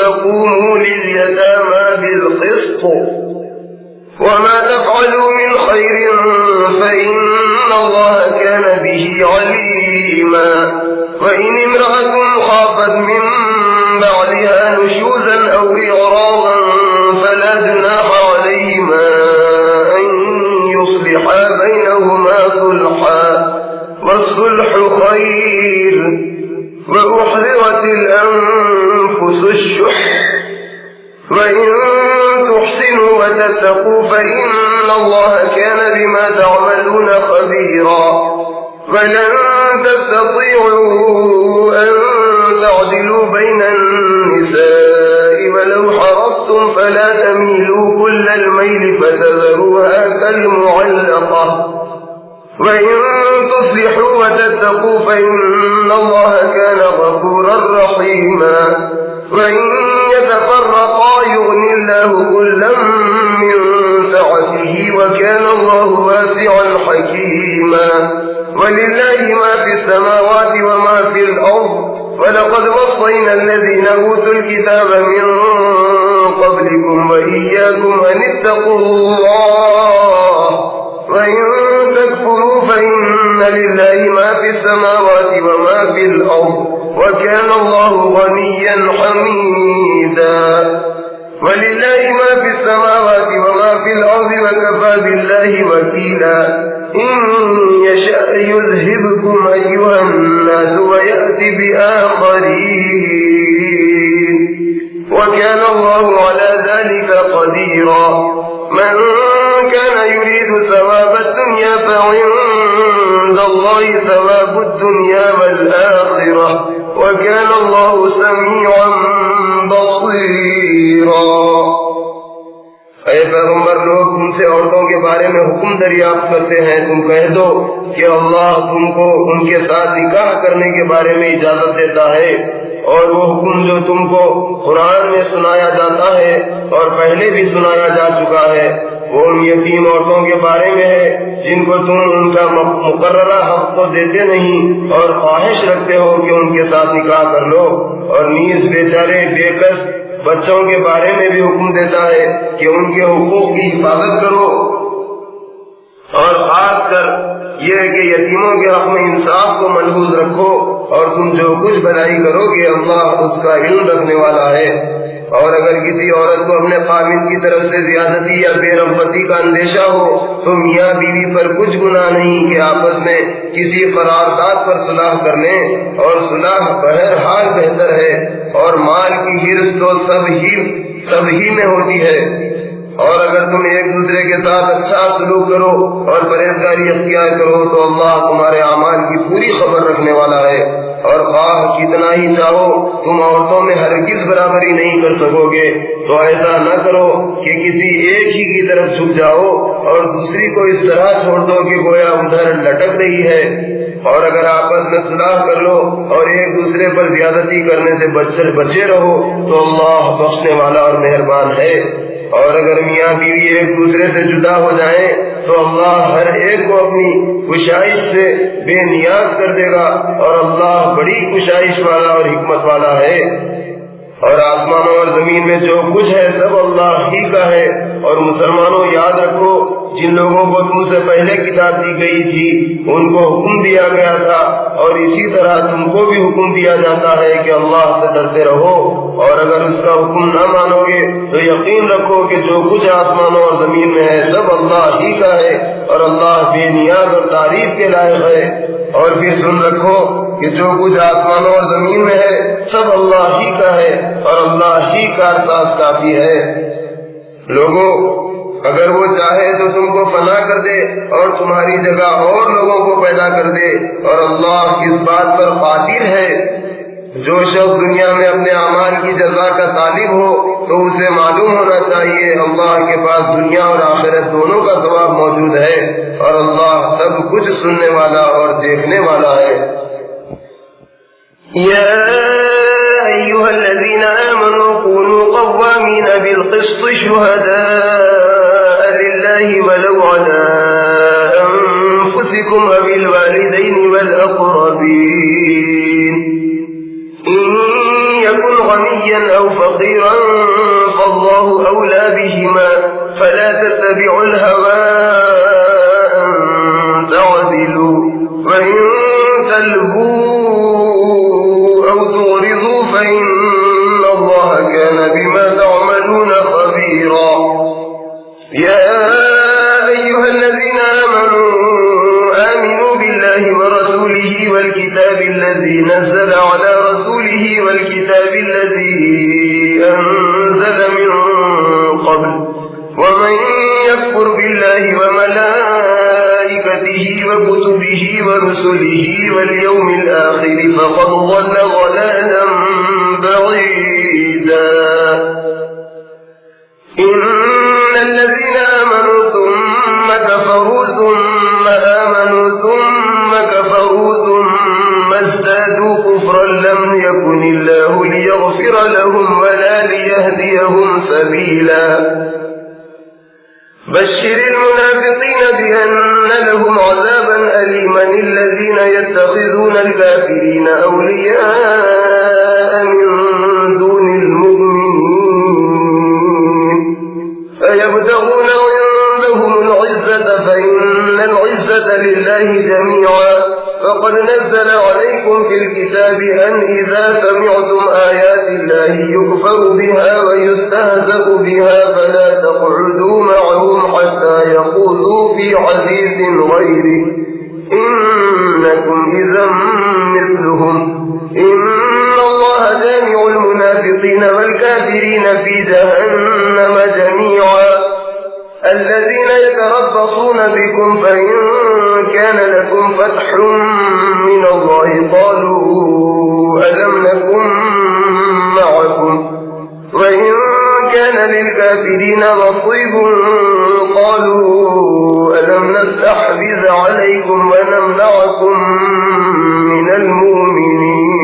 تقوموا لليتامى بالقسط وما تفعلوا من خير فإن الله كان به عليما وإن امرأة خافت من بعدها نشوزا أو إعراضا فلا جناح عليهما أن يصلحا بينهما صلحا والصلح خير وأحضرت الأنفس الشح وإن تحسنوا وتتقوا فإن الله كان بما تعملون خبيرا ولن تستطيعوا أن تعدلوا بين النساء ولو حرصتم فلا تميلوا كل الميل فتذروها كالمعلقة وإن تصلحوا وتتقوا فإن الله كان غفورا رحيما وإن يتفرقا يغني الله كلا من سعته وكان الله واسعا حكيما ولله ما في السماوات وما في الأرض ولقد وصينا الذين أوتوا الكتاب من قبلكم وإياكم أن اتقوا الله وإن تكفروا فإن لله ما في السماوات وما في الأرض وكان الله غنيا حميدا ولله ما في السماوات وما في الأرض وكفى بالله وكيلا إن يشأ يذهبكم أيها الناس ويأتي بآخرين وكان الله على ذلك قديرا من كان يريد ثواب الدنيا فعند الله ثواب الدنيا والآخرة وكان الله سميعا بصيرا اے پیغمبر لوگ تم سے عورتوں کے بارے میں حکم دریافت کرتے ہیں تم کہہ دو کہ اللہ تم کو ان کے ساتھ نکاح کرنے کے بارے میں اجازت دیتا ہے اور وہ حکم جو تم کو قرآن میں سنایا جاتا ہے اور پہلے بھی سنایا جا چکا ہے وہ ان یتیم عورتوں کے بارے میں ہے جن کو تم ان کا مقررہ حق تو دیتے نہیں اور خواہش رکھتے ہو کہ ان کے ساتھ نکاح کر لو اور نیز بیچارے بے کس بچوں کے بارے میں بھی حکم دیتا ہے کہ ان کے حقوق کی حفاظت کرو اور خاص کر یہ کہ یتیموں کے حق میں انصاف کو ملحوظ رکھو اور تم جو کچھ بھلائی کرو گے اللہ اس کا علم رکھنے والا ہے اور اگر کسی عورت کو اپنے خاوند کی طرف سے زیادتی یا بے رغبتی کا اندیشہ ہو تو میاں بیوی پر کچھ گناہ نہیں کہ آپس میں کسی قرارداد پر صلح کر لیں اور صلح بہرحال بہتر ہے اور مال کی حرص تو سب ہی میں ہوتی ہے اور اگر تم ایک دوسرے کے ساتھ اچھا سلوک کرو اور پرہیزگاری اختیار کرو تو اللہ تمہارے اعمال کی پوری خبر رکھنے والا ہے اور خواہ کتنا ہی چاہو تم عورتوں میں ہرگز برابری نہیں کر سکو گے تو ایسا نہ کرو کہ کسی ایک ہی کی طرف جھک جاؤ اور دوسری کو اس طرح چھوڑ دو کہ گویا ادھر لٹک رہی ہے اور اگر آپس میں صلح کر لو اور ایک دوسرے پر زیادتی کرنے سے بچے رہو تو اللہ بخشنے والا اور مہربان ہے اور اگر میاں بیوی ایک دوسرے سے جدا ہو جائیں تو اللہ ہر ایک کو اپنی کشائش سے بے نیاز کر دے گا اور اللہ بڑی کشائش والا اور حکمت والا ہے اور آسمانوں اور زمین میں جو کچھ ہے سب اللہ ہی کا ہے اور مسلمانوں یاد رکھو جن لوگوں کو تم سے پہلے کتاب دی گئی تھی ان کو حکم دیا گیا تھا اور اسی طرح تم کو بھی حکم دیا جاتا ہے کہ اللہ سے ڈرتے رہو اور اگر اس کا حکم نہ مانو گے تو یقین رکھو کہ جو کچھ آسمانوں اور زمین میں ہے سب اللہ ہی کا ہے اور اللہ بے نیاز اور تعریف کے لائق ہے اور پھر سن رکھو کہ جو کچھ آسمانوں اور زمین میں ہے سب اللہ ہی کا ہے اور اللہ ہی کارساز کافی ہے لوگوں اگر وہ چاہے تو تم کو فنا کر دے اور تمہاری جگہ اور لوگوں کو پیدا کر دے اور اللہ اس بات پر قادر ہے جو شخص دنیا میں اپنے اعمال کی جزا کا طالب ہو تو اسے معلوم ہونا چاہیے اللہ کے پاس دنیا اور آخرت دونوں کا ثواب موجود ہے اور اللہ سب کچھ سننے والا اور دیکھنے والا ہے یا ایھا الذین آمنوا كونوا قوامین بالقسط شهداء للہ ولو علی انفسکم وبالوالدین والاقربین إن يكن غنيا غنيا أو فقيرا فالله أولى بهما فلا تتبعوا الهوى أن تعدلوا وإن تلهوا أو تعرضوا فإن الله كان بما تعملون خبيرا يا أيها الذين آمنوا بالله ورسوله والكتاب الذي نزل على رسوله والكتاب الذي أنزل من قبل ومن يكفر بالله وملائكته وكتبه ورسله واليوم الآخر فقد ضل ضلالا بعيدا إن الذين آمنوا ثم كفروا ثم آمنوا ثم كفروا ثم ازدادوا كفرا لم يكن الله ليغفر لهم ولا ليهديهم سبيلا بشر المنافقين بأن لهم عذابا أليما الذين يتخذون الكافرين أولياء من دون المؤمنين أيبتغون عندهم العزة فإن العزة لله جميعا فقد نزل عليكم في الكتاب أن إذا سمعتم آيات الله يكفر بها ويستهزأ بها فلا تقعدوا معهم حتى يخوضوا في حديث غيره إنكم إذا مثلهم إن الله جامع المنافقين والكافرين في جهنم جميعا الذين يتربصون بكم فإن كان لكم فتح من الله قالوا ألم نكن معكم وإن كان للكافرين نصيب قالوا ألم نستحوذ عليكم ونمنعكم من المؤمنين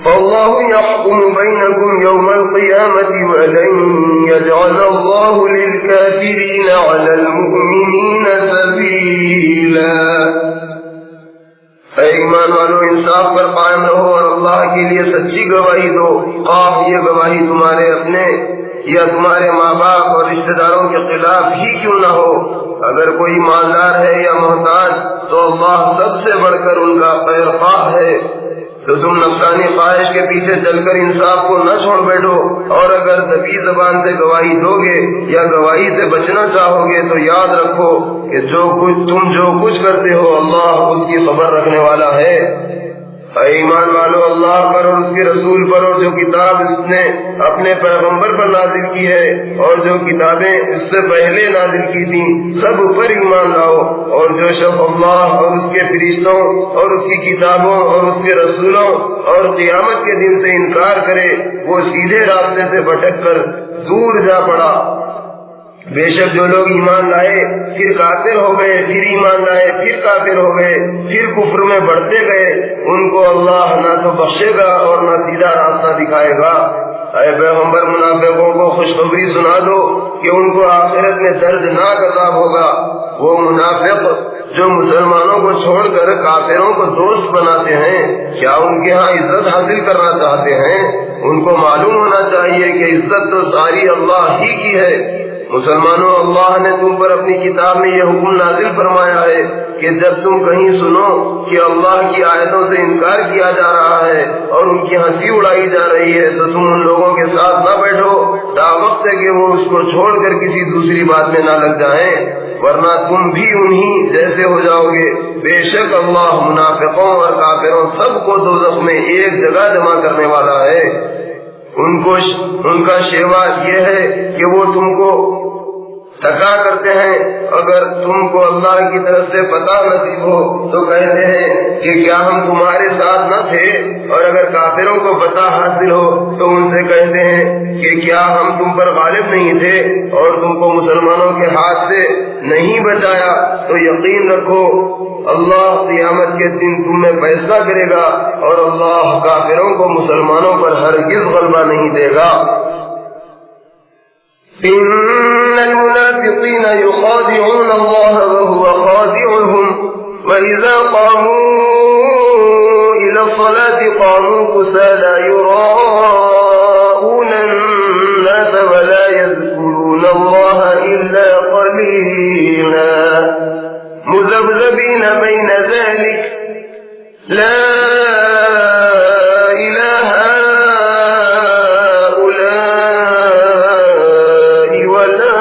فالله يحكم بينكم يوم القيامة ولن يجعل الله للكافرين على المؤمنين سبيلا اے ایمان والو انصاف پر قائم رہو اور اللہ کے لیے سچی گواہی دو خواہ یہ گواہی تمہارے اپنے یا تمہارے ماں باپ اور رشتہ داروں کے خلاف ہی کیوں نہ ہو اگر کوئی مالدار ہے یا محتاج تو اللہ سب سے بڑھ کر ان کا خیر خواہ ہے تو تم نفسانی خواہش کے پیچھے چل کر انصاف کو نہ چھوڑ بیٹھو اور اگر دبی زبان سے گواہی دو گے یا گواہی سے بچنا چاہو گے تو یاد رکھو کہ تم جو کچھ کرتے ہو اللہ اس کی خبر رکھنے والا ہے اے ایمان والو اللہ پر اور اس کے رسول پر اور جو کتاب اس نے اپنے پیغمبر پر نازل کی ہے اور جو کتابیں اس سے پہلے نازل کی تھیں سب پر ایمان لاؤ اور جو شخص اللہ اور اس کے فرشتوں اور اس کی کتابوں اور اس کے رسولوں اور قیامت کے دن سے انکار کرے وہ سیدھے راستے سے بھٹک کر دور جا پڑا بے شک جو لوگ ایمان لائے پھر کافر ہو گئے پھر ایمان لائے پھر کافر ہو گئے پھر کفر میں بڑھتے گئے ان کو اللہ نہ تو بخشے گا اور نہ سیدھا راستہ دکھائے گا اے پیغمبر منافقوں کو خوشخبری سنا دو کہ ان کو آخرت میں دردناک عذاب ہوگا وہ منافق جو مسلمانوں کو چھوڑ کر کافروں کو دوست بناتے ہیں کیا ان کے ہاں عزت حاصل کرنا چاہتے ہیں ان کو معلوم ہونا چاہیے کہ عزت تو ساری اللہ ہی کی ہے مسلمانوں اللہ نے تم پر اپنی کتاب میں یہ حکم نازل فرمایا ہے کہ جب تم کہیں سنو کہ اللہ کی آیتوں سے انکار کیا جا رہا ہے اور ان کی ہنسی اڑائی جا رہی ہے تو تم ان لوگوں کے ساتھ نہ بیٹھو تا وقت ہے کہ وہ اس کو چھوڑ کر کسی دوسری بات میں نہ لگ جائیں ورنہ تم بھی انہی جیسے ہو جاؤ گے بے شک اللہ منافقوں اور کافروں سب کو دوزخ میں ایک جگہ جمع کرنے والا ہے ان کا شیوا یہ ہے کہ وہ تم کو تھکا کرتے ہیں اگر تم کو اللہ کی طرف سے پتہ نصیب ہو تو کہتے ہیں کہ کیا ہم تمہارے ساتھ نہ تھے اور اگر کافروں کو پتہ حاصل ہو تو ان سے کہتے ہیں کہ کیا ہم تم پر غالب نہیں تھے اور تم کو مسلمانوں کے ہاتھ سے نہیں بچایا تو یقین رکھو اللہ قیامت کے دن تم میں فیصلہ کرے گا اور اللہ کافروں کو مسلمانوں پر ہرگز غلبہ نہیں دے گا إن المنافقين يخادعون الله وهو خادعهم وإذا قاموا إلى الصلاة قاموا كسى لا يراءون الناس ولا يذكرون الله إلا قليلا مذبذبين بين ذلك لا إله هؤلاء ولا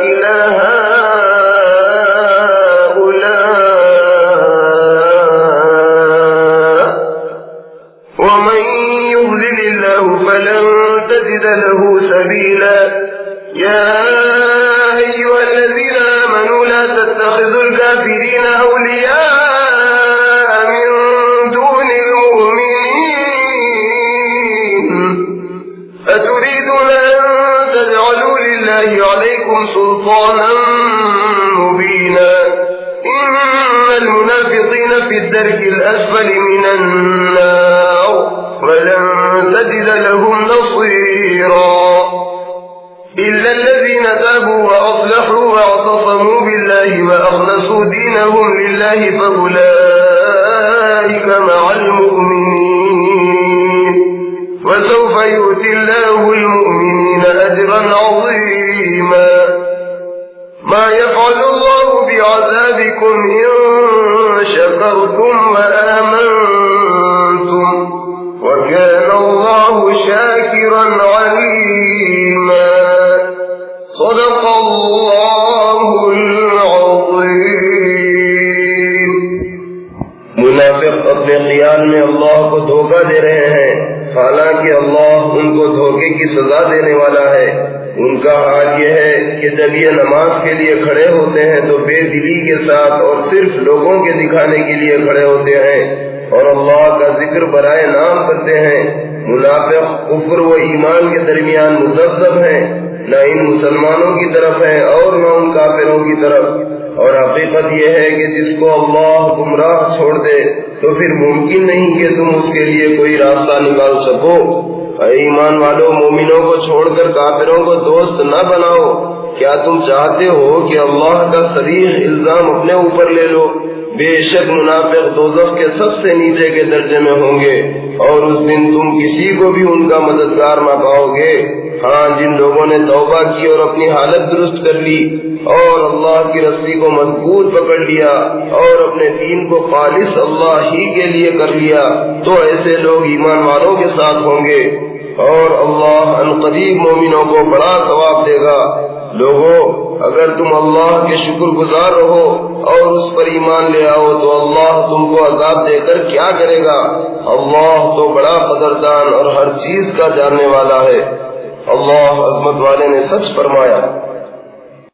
إله هؤلاء ومن يضلل الله فلن تجد له سبيلا يا أيها الذين آمنوا لا تتخذوا الكافرين أولياء من دون المؤمنين أتريدون أن تجعلوا لله عليكم سلطانا مبينا إن المنافقين في الدرك الأسفل من النار ولن تجد لهم نصيرا إلا الذين تابوا وأصلحوا واعتصموا بالله وأخلصوا دينهم لله فأولئك مع المؤمنين وسوف يؤتي الله المؤمنين أجرا عظيما ما يفعل الله بعذابكم إن شكرتم وآمنتم وكان الله شاكرا عليما صدق اللہ العظیم۔ منافق اپنے خیال میں اللہ کو دھوکہ دے رہے ہیں، حالانکہ اللہ ان کو دھوکے کی سزا دینے والا ہے۔ ان کا حال یہ ہے کہ جب یہ نماز کے لیے کھڑے ہوتے ہیں تو بے دلی کے ساتھ اور صرف لوگوں کے دکھانے کے لیے کھڑے ہوتے ہیں اور اللہ کا ذکر برائے نام کرتے ہیں۔ منافق کفر و ایمان کے درمیان مذبذب ہیں، نہ ان مسلمانوں کی طرف ہیں اور نہ ان کافروں کی طرف۔ اور حقیقت یہ ہے کہ جس کو اللہ گمراہ چھوڑ دے تو پھر ممکن نہیں کہ تم اس کے لیے کوئی راستہ نکال سکو۔ اے ایمان والو، مومنوں کو چھوڑ کر کافروں کو دوست نہ بناؤ۔ کیا تم چاہتے ہو کہ اللہ کا صریح الزام اپنے اوپر لے لو؟ بے شک منافق دوزخ کے سب سے نیچے کے درجے میں ہوں گے اور اس دن تم کسی کو بھی ان کا مددگار نہ پاؤ گے۔ ہاں، جن لوگوں نے توبہ کی اور اپنی حالت درست کر لی اور اللہ کی رسی کو مضبوط پکڑ لیا اور اپنے دین کو خالص اللہ ہی کے لیے کر لیا، تو ایسے لوگ ایمان والوں کے ساتھ ہوں گے اور اللہ عنقریب مومنوں کو بڑا ثواب دے گا۔ لوگوں، اگر تم اللہ کے شکر گزار رہو اور اس پر ایمان لے آؤ تو اللہ تم کو عذاب دے کر کیا کرے گا؟ اللہ تو بڑا قدردان اور ہر چیز کا جاننے والا ہے۔ اللہ عظمت والے نے سچ فرمایا۔